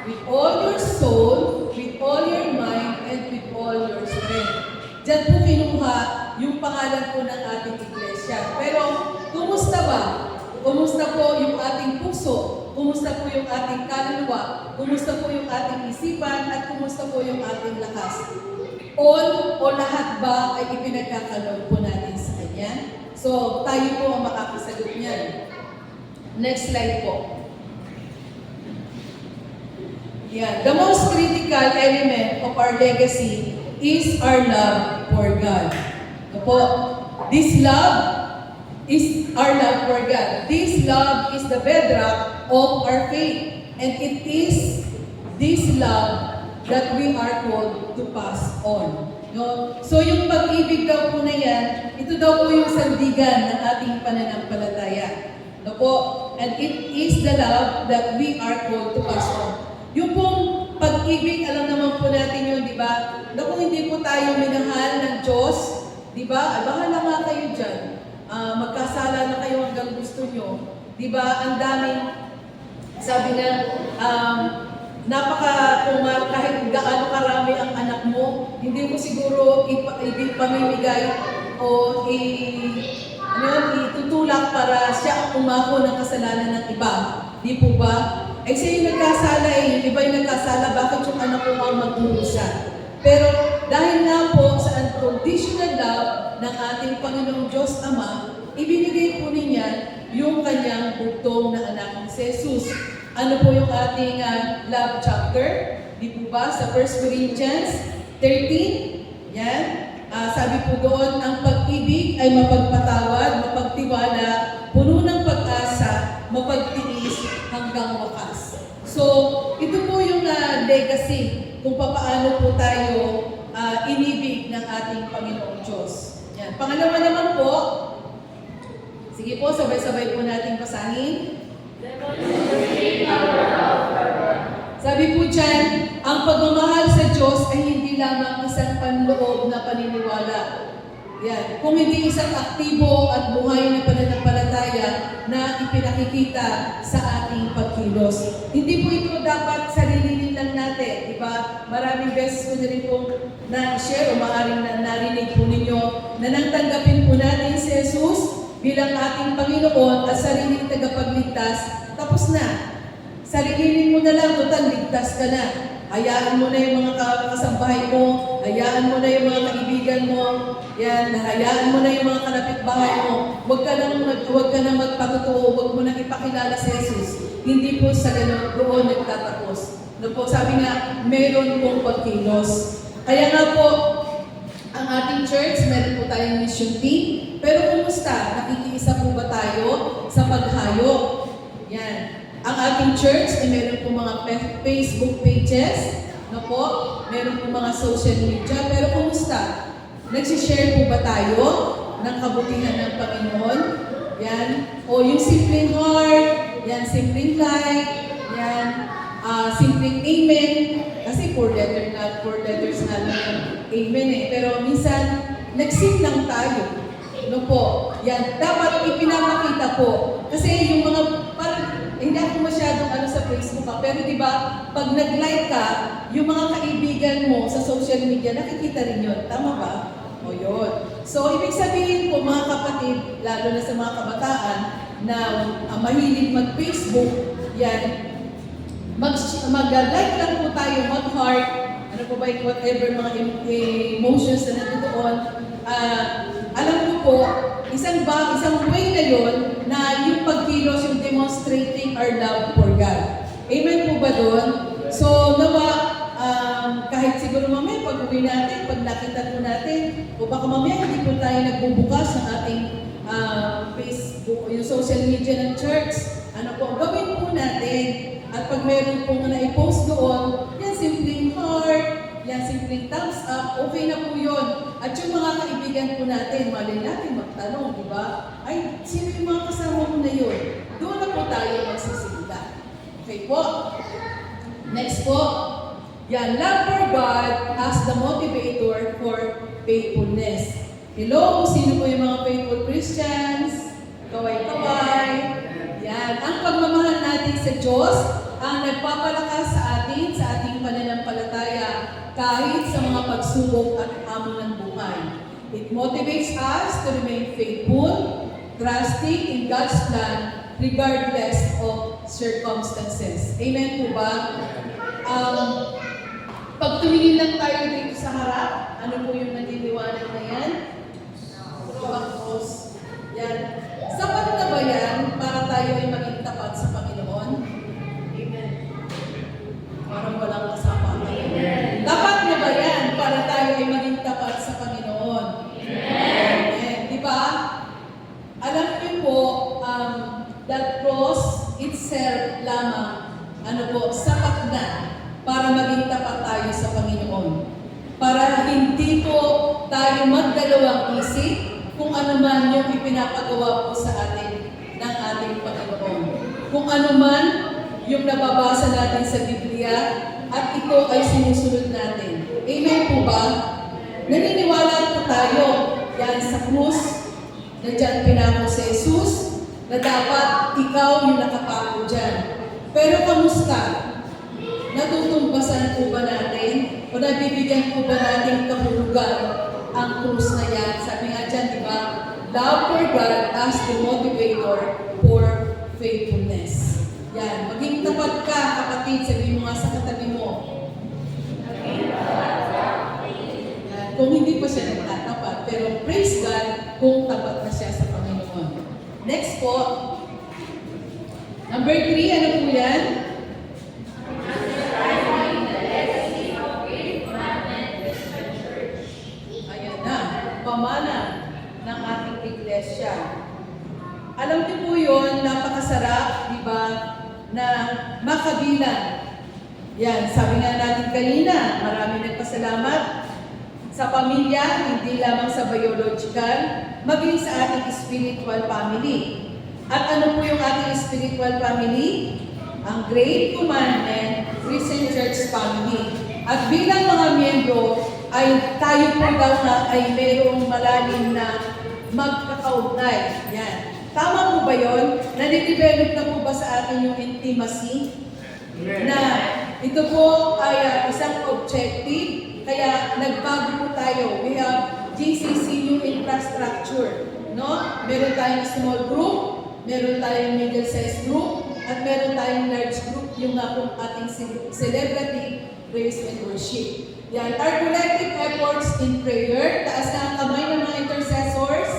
with all your soul, with all your mind, and with all your strength. Dyan po kinuha yung pangalan po ng ating iglesia. Pero, kumusta ba? Kumusta po yung ating puso? Kumusta po yung ating kaluluwa? Kumusta po yung ating isipan? At kumusta po yung ating lakas? All o lahat ba ay ipinagkakaloob po natin sa Kanya? So, tayo po ang makakasagot niyan. Next slide po. Yan. The most critical element of our legacy is our love for God. Opo. This love is our love for God. This love is the bedrock of our faith. And it is this love that we are called to pass on. No? So yung pag-ibig daw po na yan, ito daw po yung sandigan ng ating pananampalataya. No po? And it is the love that we are called to pass on. Yung pong pag-ibig, alam naman po natin yun, di ba? Na kung hindi po tayo minahal ng Diyos, di ba? Bahala nga kayo dyan. Magkasala na kayo hanggang gusto nyo. Di ba? Ang daming, sabi na, kung kahit gaano karami ang anak mo, hindi mo siguro ipamimigay o itutulak para siya ang umako ng kasalanan ng iba. Di po ba? Eh siya yung nagkasala yung iba yung nagkasala, bakit yung anak ko ang magdurusa? Pero dahil nga po sa unconditional love ng ating Panginoong Diyos Ama, ibinigay po niya yung kanyang bugtong na anak ng Jesus. Ano po yung ating love chapter? Di po ba? Sa 1 Corinthians 13, yan. Sabi po doon, ang pag-ibig ay mapagpatawad, mapagtiwala, puno ng pag-asa, mapagtiis hanggang wakas. So, ito po yung legacy kung paano po tayo inibig ng ating Panginoong Diyos. Yan. Pangalawa naman po, sige po, sabay-sabay po nating basahin. Sabi po dyan, ang pagmamahal sa Diyos ay hindi lamang isang panloob na paniniwala. Yan. Kung hindi isang aktibo at buhay na pananampalataya na ipinakikita sa ating pagkilos. Hindi po ito dapat sarilinin lang natin. Diba? Maraming beses ko na rin po na-share o maaaring narinig po ninyo na nang tanggapin po natin si Jesus bilang ating Panginoon at sariling tagapagligtas, tapos na. Sarilinin mo na lang, total, ligtas ka na. Hayaan mo na yung mga kasambahay mo, hayaan mo na yung mga kaibigan mo, yan, hayaan mo na yung mga kalapit-bahay mo. Huwag ka na magpatotoo, huwag mo na ipakilala si Jesus. Hindi po sa ganun, doon nagtatapos. No po, sabi nga, meron pong pagkilos. Kaya nga po, ang ating church, meron po tayong mission team. Pero kumusta? Nakikiisa po ba tayo sa paghayo? Yan. Ang ating church ay meron po mga Facebook pages, no po? Meron po mga social media. Pero kumusta? Nagsishare po ba tayo ng kabutihan ng Panginoon? Yan. O yung simpleng heart, yan, simpleng life, yan. simpleng amen, kasi 4 letters na lang yung amen eh. Pero minsan, nag-sing lang tayo. Ano po? Yan, dapat ipinapakita po. Kasi yung mga, parang, hindi ako masyadong sa Facebook pero di ba, pag nag-like ka, yung mga kaibigan mo sa social media, nakikita rin yun. Tama ba? O yun. So, ibig sabihin po, mga kapatid, lalo na sa mga kabataan, na mahilig mag-Facebook, yan, mag-like lang po tayo, mag-heart, ano po ba yung whatever mga emotions na nandoon. Alam ko po, isang way na yun na yung pagkilos, yung demonstrating our love for God. Amen po ba doon? So, nawa, kahit siguro mamaya pag-uwi natin, pag nakita po natin, o baka mamaya hindi po tayo nagbubukas ng ating Facebook, yung social media ng church, ano po, gawin po natin. At pag meron po na i-post doon, yan simpleng heart, yan simpleng thumbs up, okay na po yun. At yung mga kaibigan po natin, malay natin magtanong, di ba? Ay, sino yung mga kasama mo na yun? Doon na po tayo magsisimula. Okay po? Next po. Yan, love for God as the motivator for faithfulness. Hello, sino po yung mga faithful Christians? Kaway-kaway. Yan, ang pagmamahal natin sa Diyos ang nagpapalakas sa ating pananampalataya kahit sa mga pagsubok at hamon ng buhay. It motivates us to remain faithful, trusting in God's plan regardless of circumstances. Amen po ba? Pag tumingin lang tayo dito sa harap, ano po yung naliliwanag na yan? Cross. Yan. Sapat na ba yan para tayo ay maging tapat sa Panginoon? Amen. Parang walang kasama. Amen. Tapat na ba yan para tayo ay maging tapat sa Panginoon? Amen. Amen. Di ba? Alam niyo po, that cross itself lamang, sapat na para maging tapat tayo sa Panginoon. Para hindi po tayo magdalawang isip kung ano man yung ipinapagawa po sa atin ng ating Panginoon. Kung ano man yung nababasa natin sa Biblia at ito ay sinusunod natin. Amen po ba? Naniniwala po tayo yan sa krus na dyan pinako si Jesus na dapat ikaw yung nakapako dyan. Pero kamusta? Natutumbasan po ba natin? O nabibigyan po ba natin kahulugan ang krus na yan? Sabi nga dyan, di ba? Love for God as the motivator for faithfulness. Yan. Maging tapat ka, kapatid. Sabi mo nga sa katabi mo. Yan. Kung hindi pa siya nagtatapat. Pero praise God kung tapat na siya sa Panginoon. Next po. Number 3, ano po yan? Ayan na. Pamana ng ating iglesia. Alam niyo po yun, napakasarap, di ba, na makabilang. Yan, sabi nga natin kanina, marami nagpasalamat sa pamilya, hindi lamang sa biological, maging sa ating spiritual family. At ano po yung ating spiritual family? Ang Great Commandment Christian Church Family. At bilang mga miyembro, ay tayo po daw na ay mayroong malalim na magkakaugnay. Yan. Tama po ba yun? Nadidevelop na po ba sa atin yung intimacy? Na ito po ay isang objective, kaya nagbago po tayo. We have GCC new infrastructure. No? Meron tayong small group, meron tayong middle-sized group, at meron tayong large group, yung nga po ating celebrity praise and worship. Yan, our collective efforts in prayer, taas na ang kamay ng mga intercessors.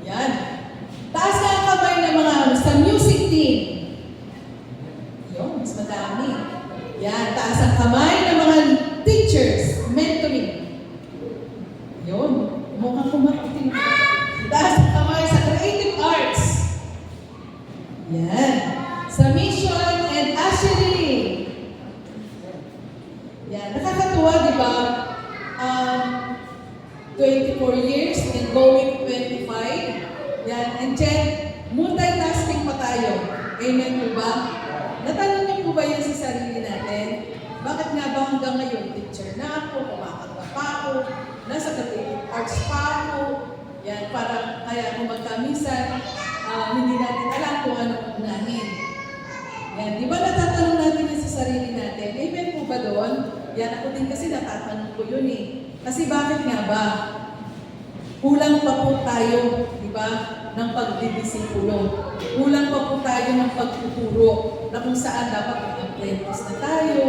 Yan. Taas na ang kamay ng mga sa music team. Yun, mas madami. Yan, taas ang kamay ng mga teachers, mentoring. Yun, mukhang kumakitin. Taas ang kamay sa creative arts. Yan. Sa mission and ushering. Yan. Nakakatuwa, di ba? 24 years and going 25. Yan. And then, multitasking pa tayo. Amen po ba? Natanong niyo po ba yun sa sarili natin? Bakit nga ba hanggang ngayon, teacher na ako, kumakanta pa ako, nasa creative arts pa ako, yan, parang kaya kung magkamisan, hindi natin alam kung ano unahin. Yan, di ba natatanong natin yun sa sarili natin? Amen po ba doon? Yan, ako din kasi natatanong ko yun eh. Kasi bakit nga ba? Kulang pa po tayo, di ba, ng pagdidisipulo. Kulang pa po tayo ng pagtuturo na kung saan dapat mag-apprentice na tayo.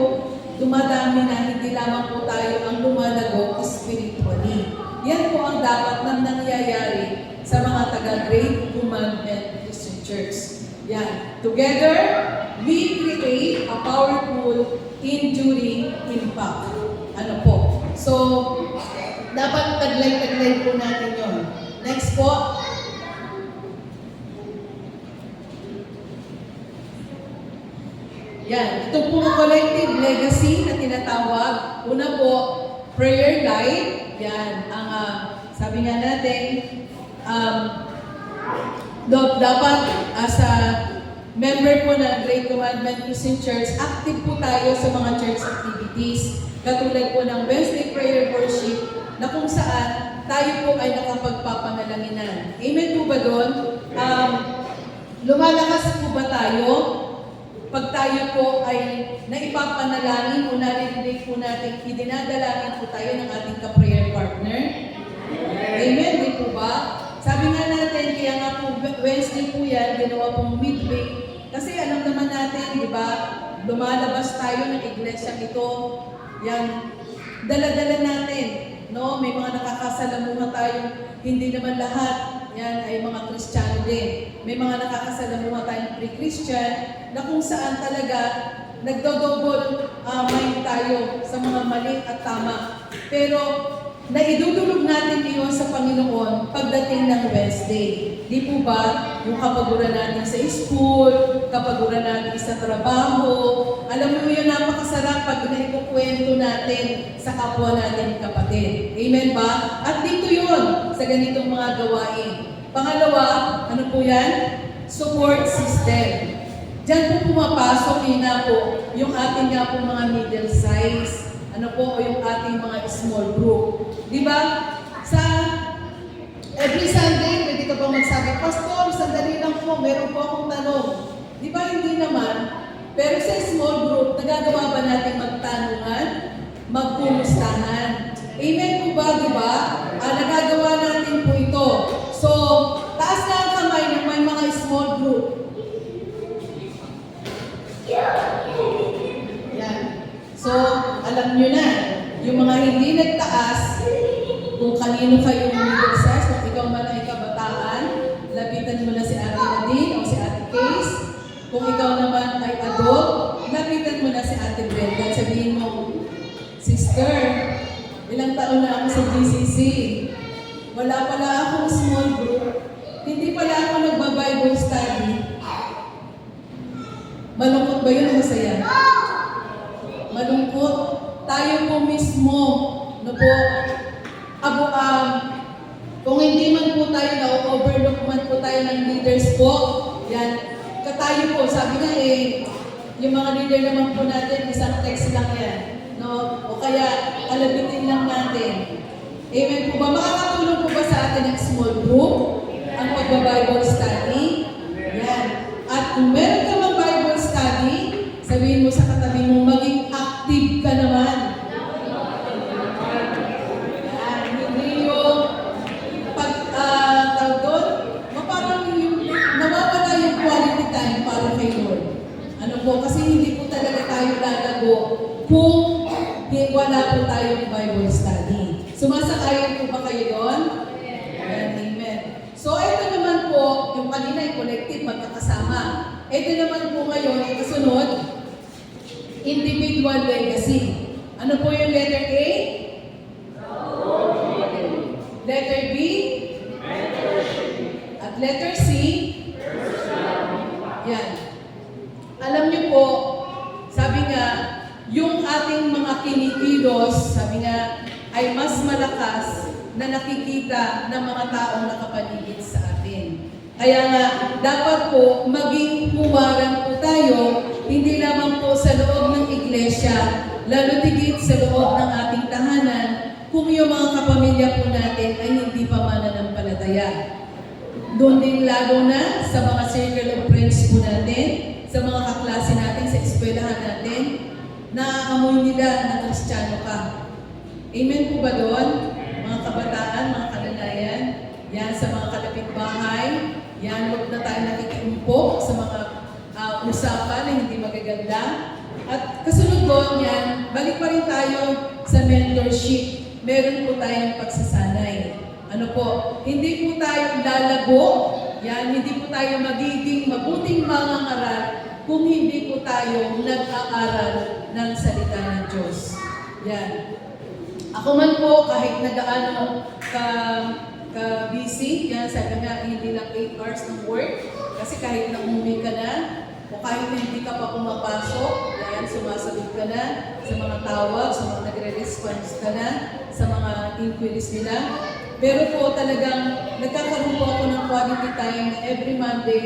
Dumadami na hindi lamang po tayo ang lumalago spiritually. Yan po ang dapat na nangyayari sa mga taga-Great Commandment Christian Church. Yan. Together, we create a powerful, enduring impact. Ano po? So, dapat taglay-taglay po natin yun. Next po. Yan. Ito po ang collective legacy na tinatawag. Una po, prayer life. Yan. Ang sabi nga natin, dapat as a member po ng Great Commandment Christian Church, active po tayo sa mga church activities. Katulad po ng Wednesday Prayer Worship na kung saan tayo po ay nakapagpapangalanginan. Amen po ba doon? Lumalakas po ba tayo? Pag tayo po ay naipapanalangin o naririnig po natin, idinadalangin po tayo ng ating ka-prayer partner. Amen, di po ba? Sabi nga natin, kaya nga po Wednesday po yan, ginawa pong midweek. Kasi alam naman natin, di ba, lumalabas tayo ng iglesia ito. Yan, dala-dala natin. No? May mga nakakasalamuha tayo, hindi naman lahat yan ay mga Kristiyano din. May mga nakakasalamuha tayong pre-Christian na kung saan talaga nagdodouble mind tayo sa mga mali at tama. Pero naidudulog natin iyon sa Panginoon pagdating ng Wednesday. Di po ba? Yung kapaguran natin sa school, kapaguran natin sa trabaho. Alam mo yun, napakasarap pag naikukwento natin sa kapwa natin kapatid. Amen ba? At dito yun, sa ganitong mga gawain. Pangalawa, ano po yan? Support system. Diyan po pumapasok yun na po, yung ating nga po mga middle size. Ano po, o yung ating mga small group. Di ba? Sa every Sunday, pwede ka ba magsabi, Pastor, sandali lang po, meron po akong tanong. Di ba hindi naman? Pero sa small group, nagagawa ba natin magtanungan? Magkumustahan? Amen po ba, di ba? Nagagawa natin po ito. So, taas na ang kamay ng may mga small group. Yan. So, alam nyo na, yung mga hindi nagtaas, kung kanino kayo middle size, kung ikaw man ay kabataan, lapitan mo na si Ate Nadine o si Ate Case. Kung ikaw naman ay adult, lapitan mo na si Ate Brenda. Sabihin mo, Sister, ilang taon na ako sa GCC. Wala pala akong small group. Hindi pala ako nagba-Bible study. Malungkot ba yun o masaya? Malungkot. Tayo po mismo, no po, kung hindi man po tayo na-overlook man po tayo ng leaders po, yan, katayo po, sabi nga yung mga leader naman po natin, isang text lang yan, no? O kaya, alabitin lang natin. Amen po ba? Makakatulong po ba sa atin ang small group? Ang pagba-Bible study? Yan. At kung meron ka mang Bible study, sabihin mo sa katabi mo, maging active ka naman. Yan. Hindi yung doon, parang yung nawawala yung quality time para kay Lord. Ano po? Kasi hindi po talaga tayo lalago kung wala po tayong Bible study. Sumasakayan po ba kayo doon? Amen. So, ito naman po, yung kanina yung collective, magkakasama. Ito naman po ngayon, yung kasunod, individual legacy. Ano po yung letter A? Letter B? At letter C? Yan. Alam niyo po, sabi nga, yung ating mga kinikilos, sabi nga, ay mas malakas na nakikita ng mga taong nakapaligid sa atin. Kaya nga, dapat po maging humarang po tayo hindi lamang po sa loob ng iglesia, lalo tigit sa loob ng ating tahanan, kung yung mga kapamilya po natin ay hindi pa mananampalataya. Doon din lalo na sa mga circle of friends po natin, sa mga kaklase natin, sa eskwelahan natin, naaamoy nila na Kristiyano ka. Amen po ba doon? Mga kabataan, mga kalalayan, yan sa mga kalapit bahay, yan, huwag na tayo nakikiumpok sa mga usapan na hindi magaganda. At kasunod doon yan, balik pa rin tayo sa mentorship. Meron po tayong pagsasanay. Ano po, hindi po tayo lalago, yan, hindi po tayo magiging mabuting mangangaral kung hindi po tayo nag-aaral ng salita ng Diyos. Yan. Ako man po, kahit na gaano ka-busy, yan, sabi nga, hindi lang 8 hours ng work, kasi kahit na umuwi ka na, o kahit na hindi ka pa pumapasok, yan, sumasagot ka na sa mga tawag, sa mga nagre-response ka na, sa mga inquiries nila. Pero po talagang nagkakaroon po ako ng quality time na every Monday,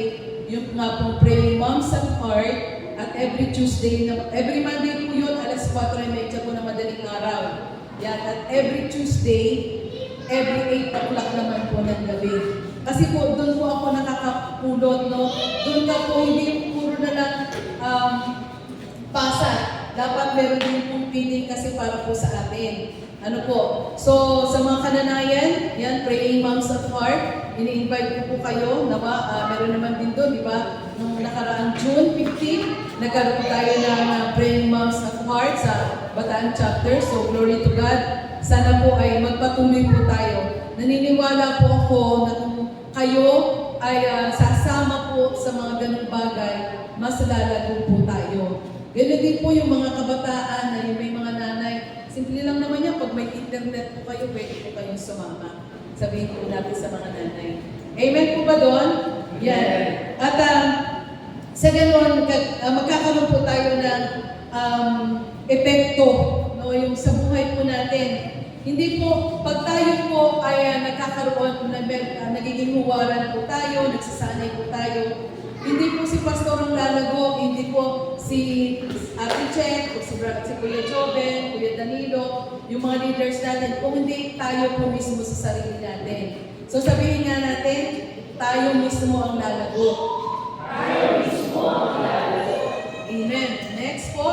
yung nga pong Praying Moms at Heart, at every Tuesday, every Monday po yun, alas 4:30 po na madaling araw. Yan, at every Tuesday, every 8 o'clock naman po ng gabi. Kasi po, doon po ako nakakapulot, no? Doon ka po, hindi yung puro na lang pasa. Dapat meron din pong feeling kasi para po sa atin. Ano po? So, sa mga kananayan, yan, Praying Moms of Heart, ini-invite ko po kayo, meron naman din doon, di ba? Nung nakaraang June 15, nagkaroon tayo ng Praying Moms of Heart sa Bataan Chapter. So, glory to God. Sana po ay magpatuloy po tayo. Naniniwala po ako na kung kayo ay sasama po sa mga ganung bagay, mas lalago po tayo. Ganun din po yung mga kabataan na yung may mga nanay. Simple lang naman yan, pag may internet po kayo, pwede po kayong sumama. Sabihin po natin sa mga nanay. Amen po ba doon? Yan. At sa ganun, magkakaroon po tayo ng epekto, no, yung sa buhay po natin. Hindi po, pag tayo po ay nagkakaroon, nagiging huwaran po tayo, nagsasanay po tayo, hindi po si Pastor ang lalago, hindi po si Ate Chet, o si Kuya Joven, Kuya Danilo, yung mga leaders natin, kung hindi tayo po mismo sa sarili natin. So sabihin nga natin, tayo mismo ang lalago. Tayo mismo ang lalago. Amen. Next po.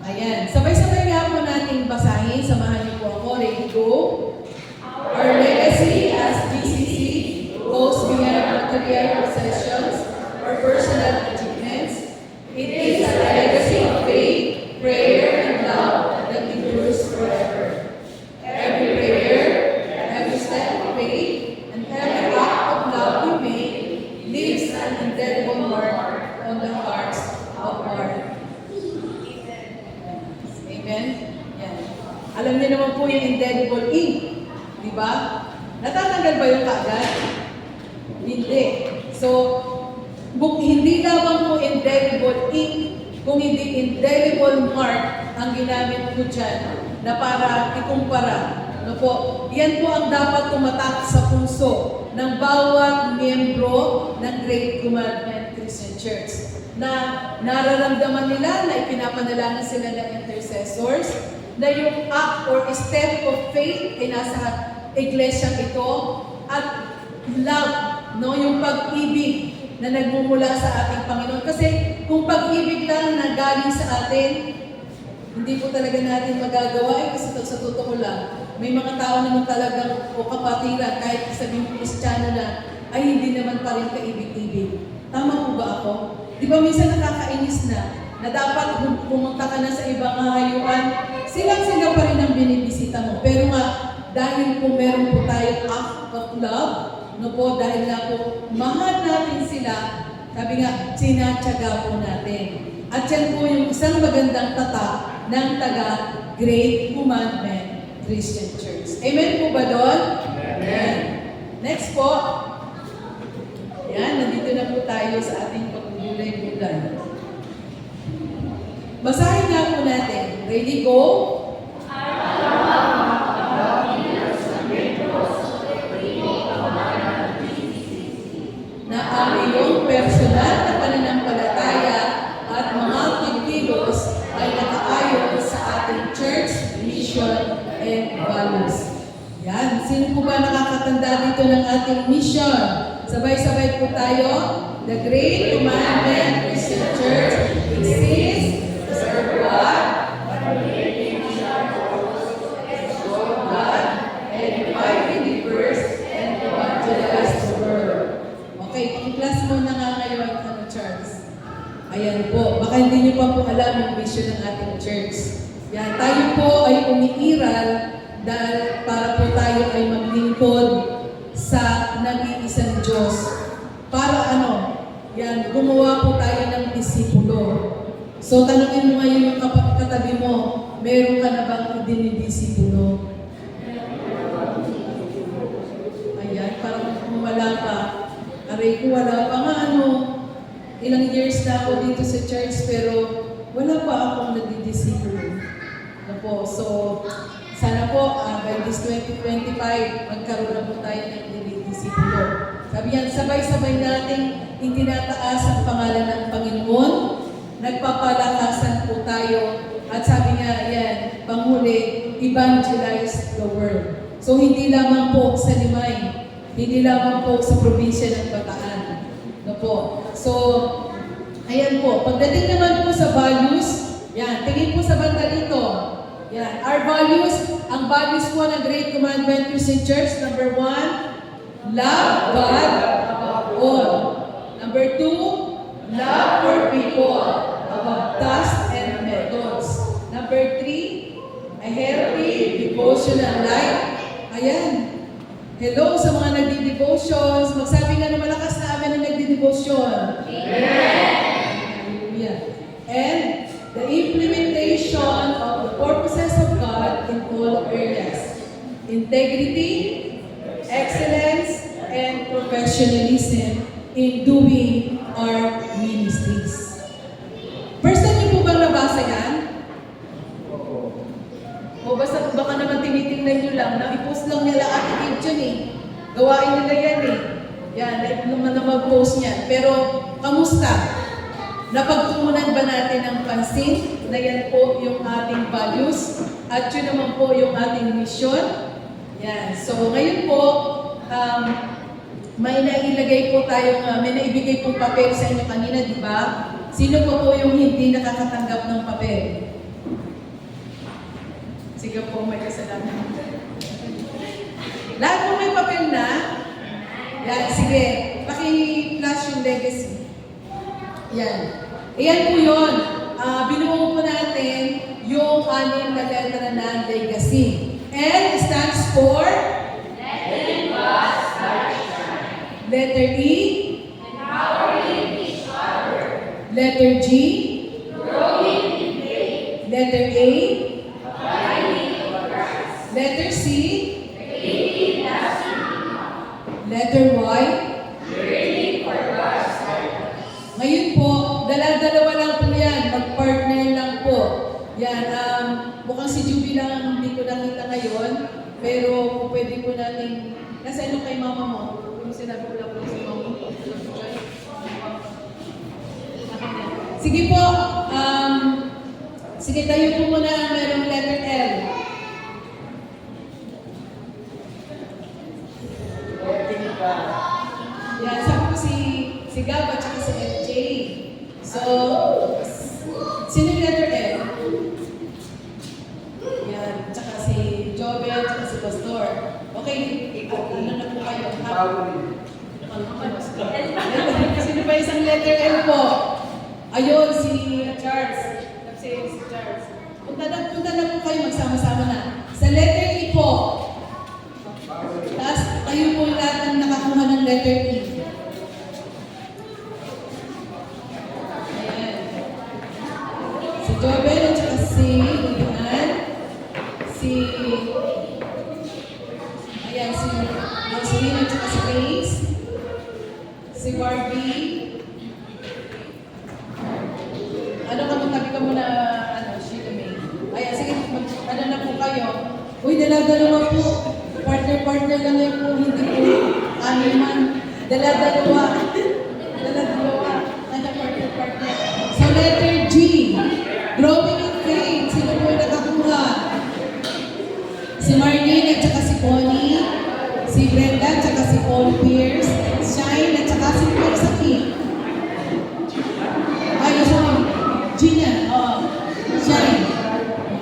Ayan. Sabay-sabay nga po natin basahin. Samahan niyo po ako. Ready, go. Our legacy as GCC goes beyond material possessions or personal achievements. It is a legacy of faith, prayer, and love that endures forever. Every prayer, every step of faith, and every act of love we make leaves an indelible mark on the hearts of our. Amen? Yan. Alam niyo naman po yung indelible ink. Diba? Natatanggal ba yung kaagad? Hindi. So, hindi lamang po indelible ink, kung hindi indelible mark ang ginamit ko dyan na para ikumpara. Ano po? Yan po ang dapat tumatak sa puso ng bawat miyembro ng Great Commandment Christian Church na nararamdaman nila na ipinapanalangin sila ng intercessors, na yung act or step of faith ay nasa iglesia ito, at love, no, yung pag-ibig na nagmumula sa ating Panginoon. Kasi kung pag-ibig lang na galing sa atin, hindi po talaga natin magagawa. Kasi sa totoo lang, may mga tao naman talagang o kapatiran, kahit sabihin ko Kristiyano na, ay hindi naman pa rin kaibig-ibig. Tama po ba ako? Di ba minsan nakakainis na dapat pumunta ka na sa ibang hayuan, sila pa rin ang binibisita mo. Pero nga, dahil po meron po tayong act of love, no po, dahil nga po mahal natin sila, sabi nga, sinatsaga po natin. At yan po yung isang magandang tata ng taga Great Commandment Christian Church. Amen po ba doon? Amen. Next po. Yan, nandito na po tayo sa ating pagbulay-bulay. Basahin nga po natin. Ready, go? Na ito ng ating mission. Sabay-sabay po tayo. The Great Commandment Christian Church exists to serve God, edify believers, and evangelize the world. Okay, pang-class mo na nga ngayon, Charles. Ayan po, baka hindi niyo pa po alam yung mission ng ating church. Yan, tayo po ay umiiral dahil para po tayo ay maglingkod sa nag-iisang Diyos. Para yan, gumawa po tayo ng disipulo. So, tanungin mo ngayon yung katabi mo, meron ka na bang dinidisipulo? Ayan, parang wala pa. Aray ko, wala pa nga ilang years na ako dito sa church, pero wala pa akong nagdidisipulo. So, sana po, by this 2025, magkaroon na po tayo ng dinidisipulo. Sabi yan, sabay-sabay nating itinataas ang pangalan ng Panginoon, nagpapalakasan po tayo, at sabi nga, yan, panghuli, evangelize the world. So, hindi lamang po sa Limay, hindi lamang po sa probinsya ng Bataan. So, ayan po, pagdating naman po sa values, yan, tingin po sa banda dito. Yan, our values, ang values po ng Great Commandment Christian Church, number 1, love God above all. Number 2, love for people above tasks and methods. Number 3, a healthy devotional life. Ayan. Hello sa mga nagdi-devotions. Magsabi nga na malakas na amin ang nagdi-devotion. Amen. Hallelujah. And the implementation of the purposes of God in all areas. Integrity, excellence, and professionalism in doing our ministries. First time niyo po bang nabasa yan? O baka naman tinitingnan nyo lang, na-post lang nila attitude yun Gawain nila yan Yan, like naman na mag-post niyan. Pero, kamusta? Napagtuunan ba natin ang pansin na yan po yung ating values at yun naman po yung ating mission? Yan. So, ngayon po, may nailagay po tayong, may naibigay pong papel sa inyo kanina, di ba? Sino po yung hindi nakakatanggap ng papel? Sige po, may kasalanan. Lahat po may papel na? Yan, sige. Paki-flash yung legacy. Yan. Ayan po yun. Binuo po natin yung 6 na letra na legacy. L stands for? Letting God start shine. Letter E? Empowering each other. Letter G? Growing in faith. Letter A? Letter C, letter Y, ngayon po, dalawa lang po yan, mag-partner lang po. Yan, mukhang si Juby lang hindi ko nakita ngayon, pero pwede po natin, nasa kay mama mo? Kung sinabi ko lang po si mama mo. Sige po, sige tayo po muna merong letter L. Yan, sabi ko si Gab at saka si FJ. So, sino yung letter L? Yan, tsaka si Jobel, tsaka si Pastor. Okay, ano na po kayo? Sino ba isang letter L po? Ayun, si Charles. Si Charles. Punta na po kayo, magsama-sama na. Sa letter E po, taas kayo po lahat ng nakakuha ng letter E. Ayan. Si Jobel at saka si Lilian. Ayan, si Marceline at saka si Grace. Si Barbie. Tabi ka muna, Sheila May. Ayan, sige, ano na po kayo. Uy, dalawa po. Partner lang yan po, hindi po man. Dalawa. Partner. So, letter G. Growing in faith. Sino po nakakuha? Si Marlene at saka si Connie. Si Brenda at saka si Shine.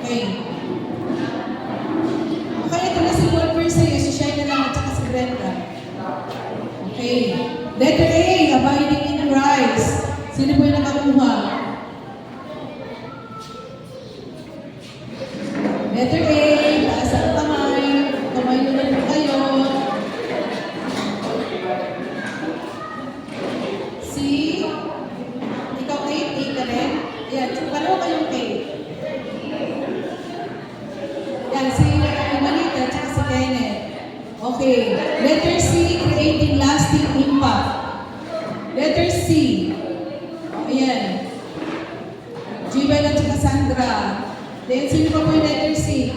Okay. Okay, ito na si Wolfer sa'yo. Si Shine na lang at saka si Brenda. Okay. Letter A, abiding in Christ. Sino po yung nakakuha? Letter A, taas ang kamay. Kamay nyo na po kayo. Si, ikaw Kate, A ka rin. Ayan, pareho kayong Kate. Yan, si Manita at si Kenneth. Okay. Letter C, creating lasting impact. Letter C. Ayan. Jibel at saka Sandra. Then, sino pa po yung letter C?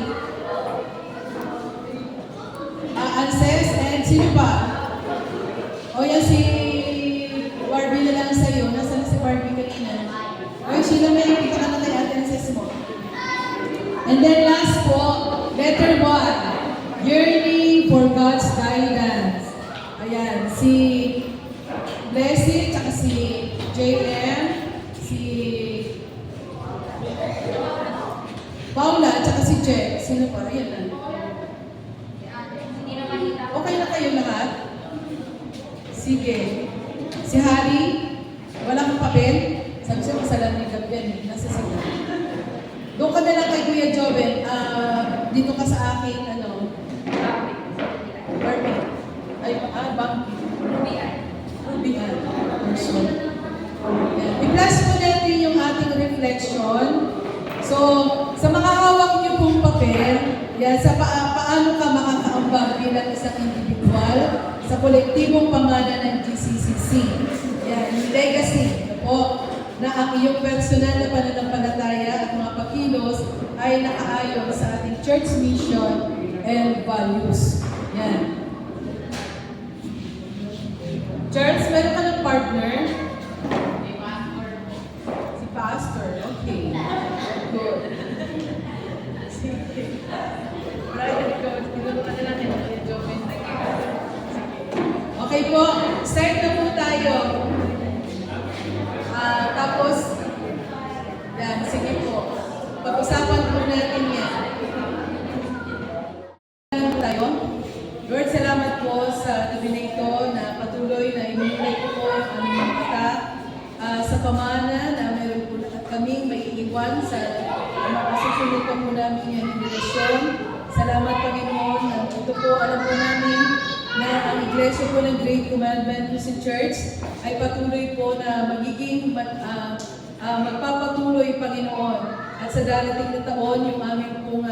Anses and sino pa? O yan si Barbie na lang sa'yo. Nasaan na si Barbie kanina? O Sheila, may kita ka na kay Ate Anses mo. And then last po, letter 1. Yearning for God's guidance. Ayan, si Blessed, tsaka si JM, si Paula, tsaka si Jack. Sino pa? Ayan na. Okay na kayo lahat? Sige. Si Harry, wala kang papel? Sabi siya, masalan ni Gabriel. Nasa sila. Doon ka na lang kay Kuya Joven. Dito ka sa akin, Barbie. Ay, Bambi. Rubian. Person. I-plus po natin yung ating reflection. So, sa mga hawak niyo pong papel, yan, sa paano ka makakaambag bilang isang individual sa kolektibong pamana ng GCCC. Yan, yung legacy. Ito po, na ang iyong personal na pananampalataya at mga pakilos ay nakaayon sa ating church mission and values. Yan. Church, meron ka ng partner? Si Pastor. Okay. Good. Sige. Brian, ikaw, tinulungan na natin ang Joven. Okay po, start na po tayo. Tapos, yan, sige po. Pag-usapan po natin yan. Tayo. Lord, salamat po sa gabi na ito na patuloy na ininay po ang aming mata sa pamana na meron po kaming may iiwan sa masusunod pa po namin yan yung relasyon. Salamat, Panginoon. Ito po, alam po namin na ang Iglesia po ng Great Commandment Christian Church ay patuloy po na magiging magpapatuloy, Panginoon. At sa darating na taon, yung aming pong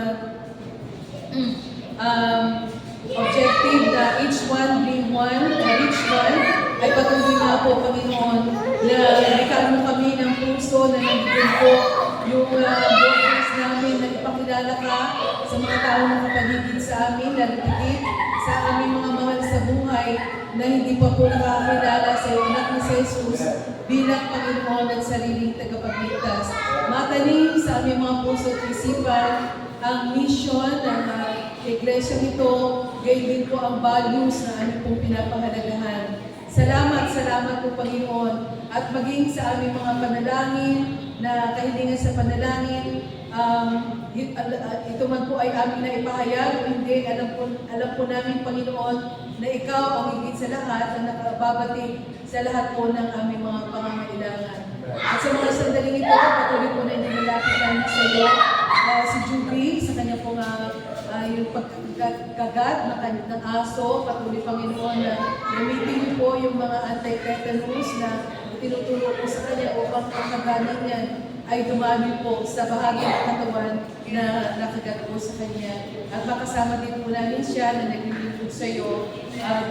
objective na each one be one, each one ay patuloy na po, Panginoon, na nagkaan mo kami ng puso na nandito po yung boses namin na ipakilala ka sa mga tao na kapaligid sa amin, lalapigit sa aming mga mahal sa buhay na hindi pa po nakakilala sa iyong anak na si Jesus bilang Panginoon at sariling tagapagligtas. Matanim sa aming mga puso at isipan ang mission ng Iglesia nito, gayon din po ang values na aming pong pinapahalagahan. Salamat po Panginoon at maging sa aming mga panalangin na kahilingan sa panalangin, ito man po ay aming na ipahayag o hindi, alam po namin Panginoon na Ikaw ang higit sa lahat na nakababati sa lahat po ng aming mga pangangailangan. At sa mga sandaling ito, patuloy po na inilalapit namin sa iyo si Juby sa kanya pong yung pagkagat ng aso, patuloy Panginoon na gamitin niyo po yung mga anti-tetanus na tinutulong po sa kanya upang pagkaganin niya ay dumami po sa bahagi ng katawan na nakagat po sa kanya. At makasama din po namin siya na naglilingkod sa iyo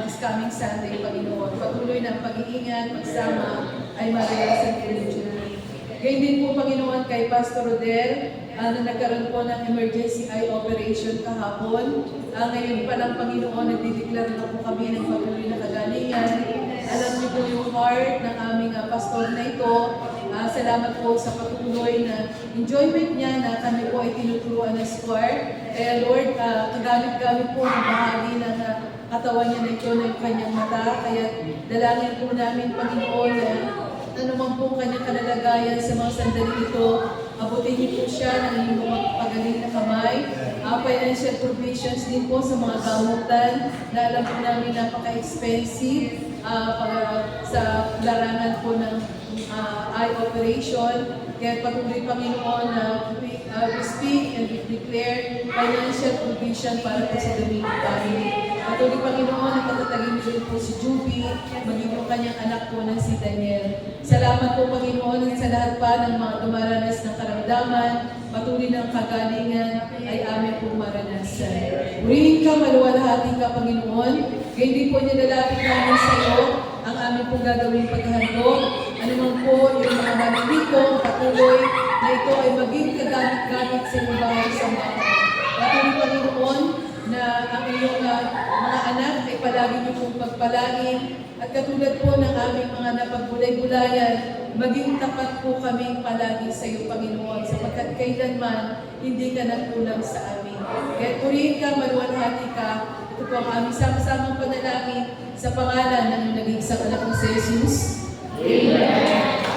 this coming Sunday, Panginoon. Patuloy na pag-iingat, magsama ay maranasan individually. Gayun din po, Panginoon, kay Pastor Rodel, na nagkaroon po ng emergency eye operation kahapon. Ngayon pa lang, Panginoon, nagdideklara na po kami ng patuloy na kagalingan. Alam niyo po yung heart ng aming pastor na ito. Salamat po sa patuloy na enjoyment niya na kami po ay tinuturuan ng square. Kaya Lord, kagamit-gamit po ng bahagi ng katawan niya na ito ng kanyang mata. Kaya dalangin po namin, Panginoon, na ano man po kanyang kalalagayan sa mga sandali ito, abutin niyo po siya ng inyong mga pagaling na kamay. Financial provisions din po sa mga gamutan na alam po namin napaka-expensive sa larangan po ng eye operation. Kaya patuloy Panginoon na we speak and we declare financial provision para po sa Dominic family. Patuloy Panginoon na patatagin niyo po si Juby, maging yung kanyang anak po na si Daniel. Salamat po Panginoon sa lahat pa ng mga dumaranas ng karamdaman, patuloy ng kagalingan ay amin po maranasan. Purihin ka, maluwalhati ka Panginoon, kaya hindi po nilalapit namin sa iyo ang aming pong gagawing paghahandog. Ano man po yung mga manilikom, patuloy na ito ay maging kagamit-gamit sa iyong bahay sa mga. Patuloy Panginoon na ang iyong mga anak ay palagi niyo pong pagpalagin at katulad po ng aming mga napagbulay-bulayan, maging tapat po kaming palagi sa iyo Panginoon sapagkat kailanman hindi ka nagkulang sa amin. Kaya purihin ka, maluwalhati ka. Ito po ang aming sama-samang panalangin sa pangalan ng naging isang anak mo si Jesus. Amen.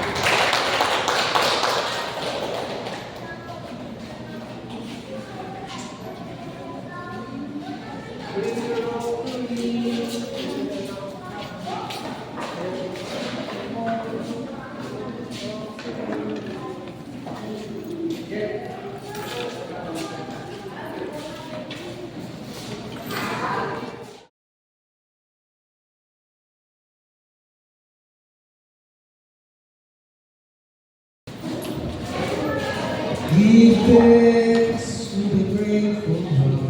Give thanks to the grateful heart,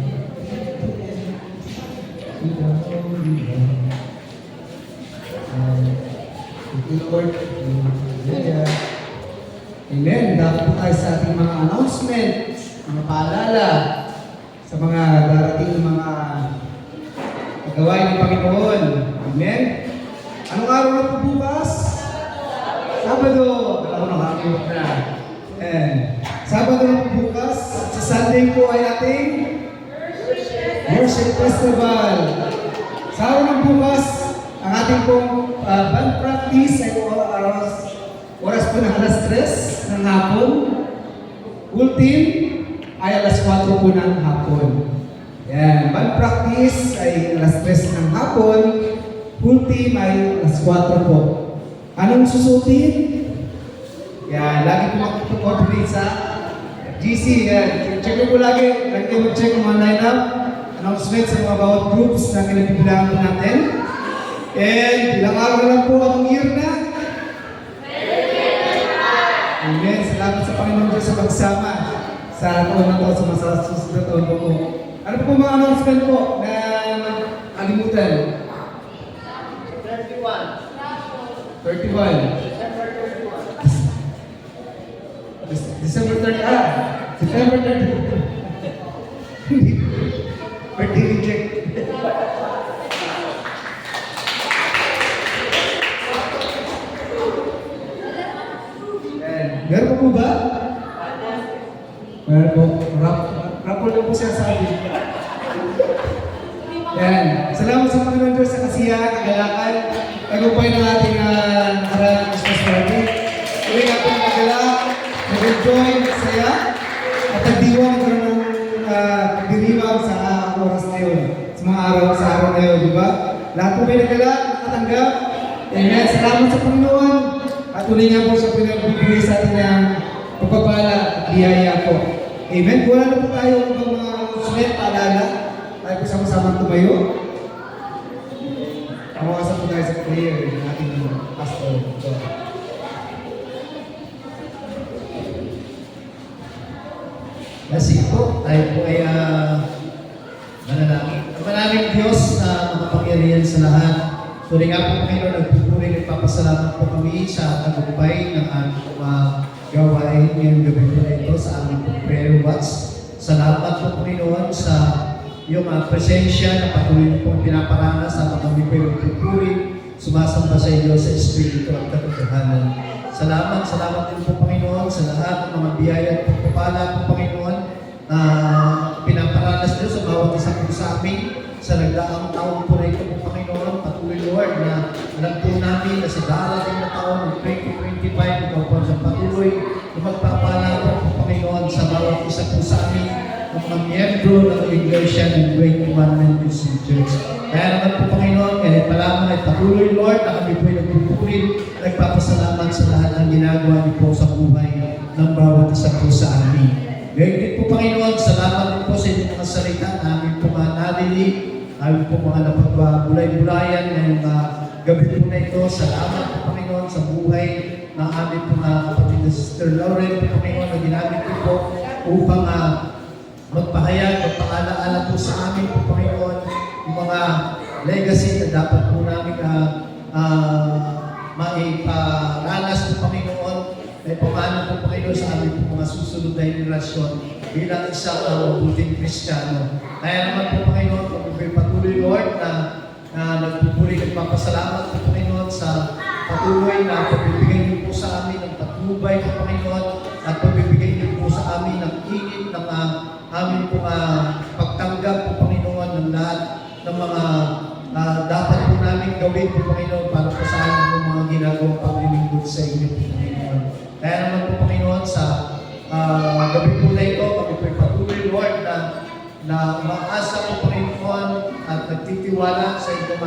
to the holy one. Thank you, Lord. Hallelujah. Amen. Dapat po tayo sa ating mga announcement, mga paalala sa mga darating mga gawain ng Panginoon. Amen. Anong araw na po bukas? Sabado. Ako nakakot na. Sabado na po bukas, sa Sunday po ay ating Worship Festival. Sa araw ng bukas, ang ating pong band practice ay oras po ng alas 3 ng hapon. Full team ay alas 4 po ng hapon. Yan, band practice ay alas 3 ng hapon. Full team ay alas 4 po. Anong susutin? Yan, lagi po makikipag-coordinate sa GC. Yan, check po lagi. Lagi po mag-check ang mga line-up, announcements sa mga bawat groups na kinabibilangan po natin. And ilang araw na lang po ang year na. Amen. Salamat sa Panginoon Diyos sa pagsama sa taon na to, sa mga susunod na taon po. Ano po mga announcement po na kalimutan? 31. December 30. September 30. Birthday reject. Meron pa po ba? Meron po. Rapol na po siya sabi. Yan. Salamat sa Panginoon Diyos sa kasiyahan, kagalakan. Tagumpay ng ating nakaraan Christmas party. Uli nga po nagalak, nag-enjoy, masaya, at nagdiwang ng diriwang sa oras na yun. Sa mga araw, sa araw na yun, di ba? Lahat po may nagalak, nakatanggap. Amen. Salamat sa Panginoon. At uli nga po sa pinagbibigay sa atin ng pagpapala at biyaya po. Amen. Wala na po tayo ng mga sulit, paalala. Tayo po sama-sama tumayo. Mawasan po tayo sa prayer ng ating pastor. Sige po, tayo po ay manalangin. Manalangin Diyos na makapangyarihan sa lahat. Tuloy nga po Panginoon, nagpupuri, nagpapasalamat po kami sa tagumpay ng aming gawain ngayong gabi po na ito sa aming prayer watch. Salamat po Panginoon sa iyong presensya na patuloy pong pinaparanas sa kami po yung pupuri, sumasamba sa iyo sa Espiritu at katotohanan. Salamat din po Panginoon sa lahat ng mga biyaya at pagpapala po Panginoon na pinaparanas niyo sa bawat isang po sa amin sa nagdaang taon po na ito po Panginoon. Patuloy Lord na alam po namin na sa darating na taon ng 2025 ikaw po sa patuloy na magpapala po Panginoon Panginoon, sa bawat isa po sa amin, ng mga miyembro ng Iglesia ng Great Commandment Christian Church. Kaya naman po, Panginoon, kahit pa lamang ay patuloy, Lord, na kami po ay nagpupuri, nagpapasalamat sa lahat ng ginagawa niyo po sa buhay ng bawat isa po sa amin. Ngayon din po, Panginoon, salamat din po sa inyong mga salita na aming po mga narinig, aming po mga napagulay-gulayan ngayong gabi po na ito. Salamat po, Panginoon, sa buhay ng aming po mga kapatid na Sister Lauren, po, Panginoon, na ginamit ko po upang magpahayag, magpaalaala po sa amin po, Panginoon, yung mga legacy na dapat po namin maiparanas po, Panginoon, ay paano po, Panginoon, sa amin po mga susunod na henerasyon bilang isang mabuting Kristiyano. Kaya naman po, Panginoon, kung patuloy, Lord, na nagpupuri, nagpapasalamat po, Panginoon, sa patuloy na pagbibigay niyo po sa amin ng patnubay po, Panginoon, at pagbibigay niyo po sa amin ng ingit ng amin po pagtanggap po, Panginoon, ng lahat ng mga dapat po namin gawin po, Panginoon, para po sa amin po mga ginagawang paglilingkod sa inyo po, Panginoon. Kaya naman po, Panginoon, sa gabi po na ito, kami po patuloy, Lord, na umaasa po, Panginoon, at nagtitiwala sa inyong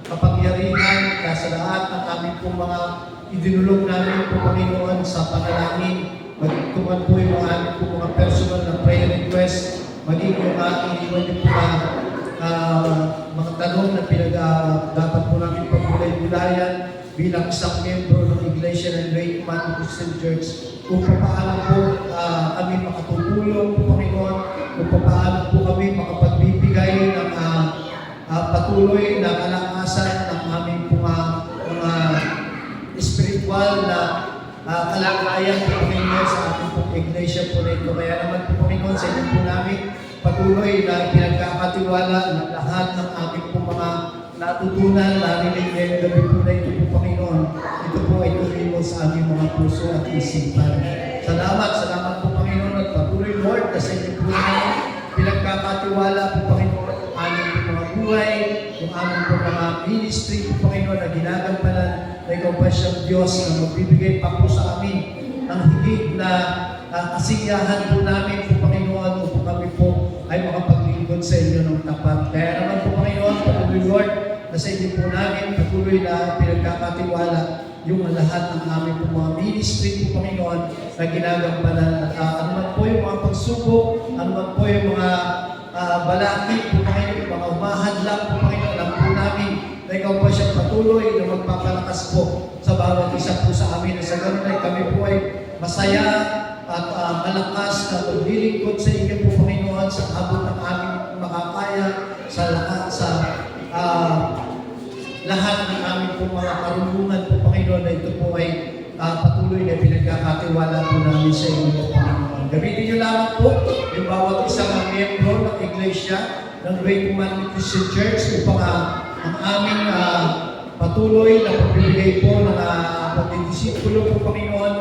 kapangyarihan kaya sa lahat ng aming pong mga idinulog namin po, Panginoon, sa panalangin. Magtuman po yung aming po mga personal na prayer request, maging yung iniwan niyo po mga tanong na dapat po namin pagulay-gulayan bilang isang membro ng Iglesia ng Great Commandment Christian Church, kung paano po kami makatutulong po, Panginoon, kung paano po kami makapagbibigay ng patuloy na kalakasan ng aming mga spiritual na kalagayan po, Panginoon, sa ating pong iglesia po na ito. Kaya naman po, Panginoon, sa inyo po namin patuloy na pinagkakatiwala ng lahat ng aming pong mga natutunan, narinig ngayong gabi po na ito po, Panginoon. Ito po ay tuloy mo sa aming mga puso at isipan. Salamat po, Panginoon, at patuloy, Lord, na sa inyo po namin pinagkakatiwala po, Panginoon, ang aming po mga buhay, yung aming po mga ministry po, Panginoon, na ginagampanan na ikaw pa siyang Diyos na magbibigay pa po sa amin ng higit na kasiyahan po namin po, Panginoon, upang kami po ay makapaglingkod sa inyo ng tapat. Kaya naman po, Panginoon, patuloy, Lord, na sa inyo po namin patuloy na pinagkakatiwala yung lahat ng aming po mga ministry po, Panginoon, na ginagampanan. At anuman po yung mga pagsubok, anuman po yung mga balakid po, Panginoon, yung mga umahadlang po, Panginoon, alam po namin na ikaw po siyang patuloy na magpapalakas po sa bawat isa po sa amin. Sa ganun ay kami po ay masaya at malakas na paglilingkod sa inyo po, Panginoon, sa abot ng aming makakaya, sa lahat ng aming po mga karunungan po, Panginoon, na ito po ay patuloy na pinagkakatiwala po namin sa inyo po, Panginoon. Gamitin niyo lamang po yung bawat isang miyembro ng Iglesia ng Great Commandment Christian Church upang ang aming patuloy na pagbibigay po ng pagdidisipulo po, Panginoon,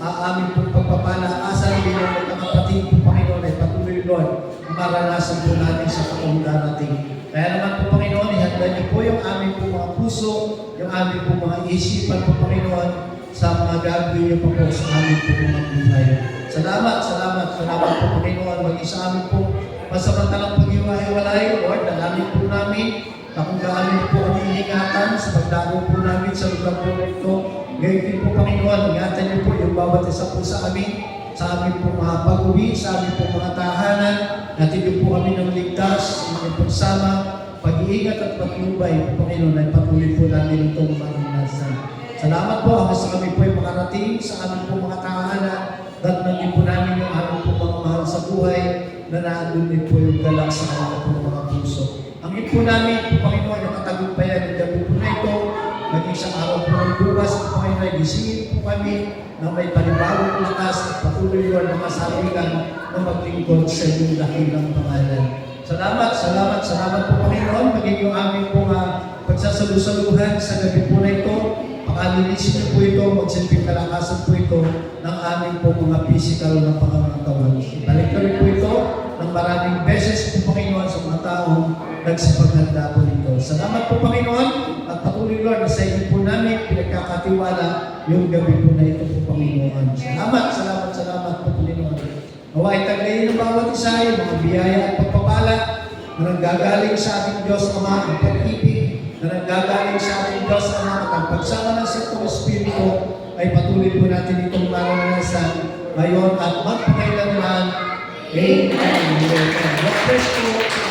aming po pagpapalakasan bilang magkakapatid po, Panginoon, ay patuloy, Lord, maranasan po natin sa taong darating. Kaya naman po, Panginoon, ihanda niyo po yung aming po mga puso, yung aming po mga isipan po, Panginoon, sa mga gagawin niyo po sa aming po mga buhay. Salamat po, Panginoon, maging sa aming po masamantalang pag-iwahiwalay, Lord, dalangin po namin na kung gaano po ang iingatan sa pagdako po namin sa lugar po na ito. Ngayon din po, Panginoon, ingatan niyo po yung bawat isa po sa amin, sa aming po mga pag-uwi, sa aming po mga tahanan, natin niyo po kami ng ligtas, ng pagsama, pag-iingat at patnubay po, Panginoon, ay patuloy po namin itong maranasan. Salamat po hanggang sa kami po ay makarating sa aming po mga tahanan, datnangin po namin yung aming po mga mahal sa buhay, na naandun din po yung galak sa kanila po mga puso. Ang po namin po, Panginoon, yung katagumpayan ng gabi po na ito, maging sa araw po ng bukas, Panginoon, ay gisingin po kami na may panibagong lakas at patuloy yun na masabihan na maglingkod sa inyong dakilang pangalan. Salamat po, Panginoon, maging yung aming pong pagsasalusaluhan sa gabi po na ito. Pakalinisin niyo po ito, magsilbing kalakasan po ito ng aming po mga physical na pangangatawan. Ibalik kami po ito ng maraming beses po, Panginoon, sa mga taong nagsipaghanda po nito. Salamat po, Panginoon, at patuloy, Lord, na sa inyo po namin pinagkakatiwala yung gabi po na ito po, Panginoon. Salamat po, Panginoon. Nawa ay taglayin ng bawat isa yung mga biyaya at pagpapala na nanggagaling sa ating Diyos Ama, ang pag-ibig na nanggagaling sa ating Diyos Ama at ang pagsama ng Santong Espiritu ay patuloy po natin itong maranasan ngayon at magpakailanman. Amen. God bless you.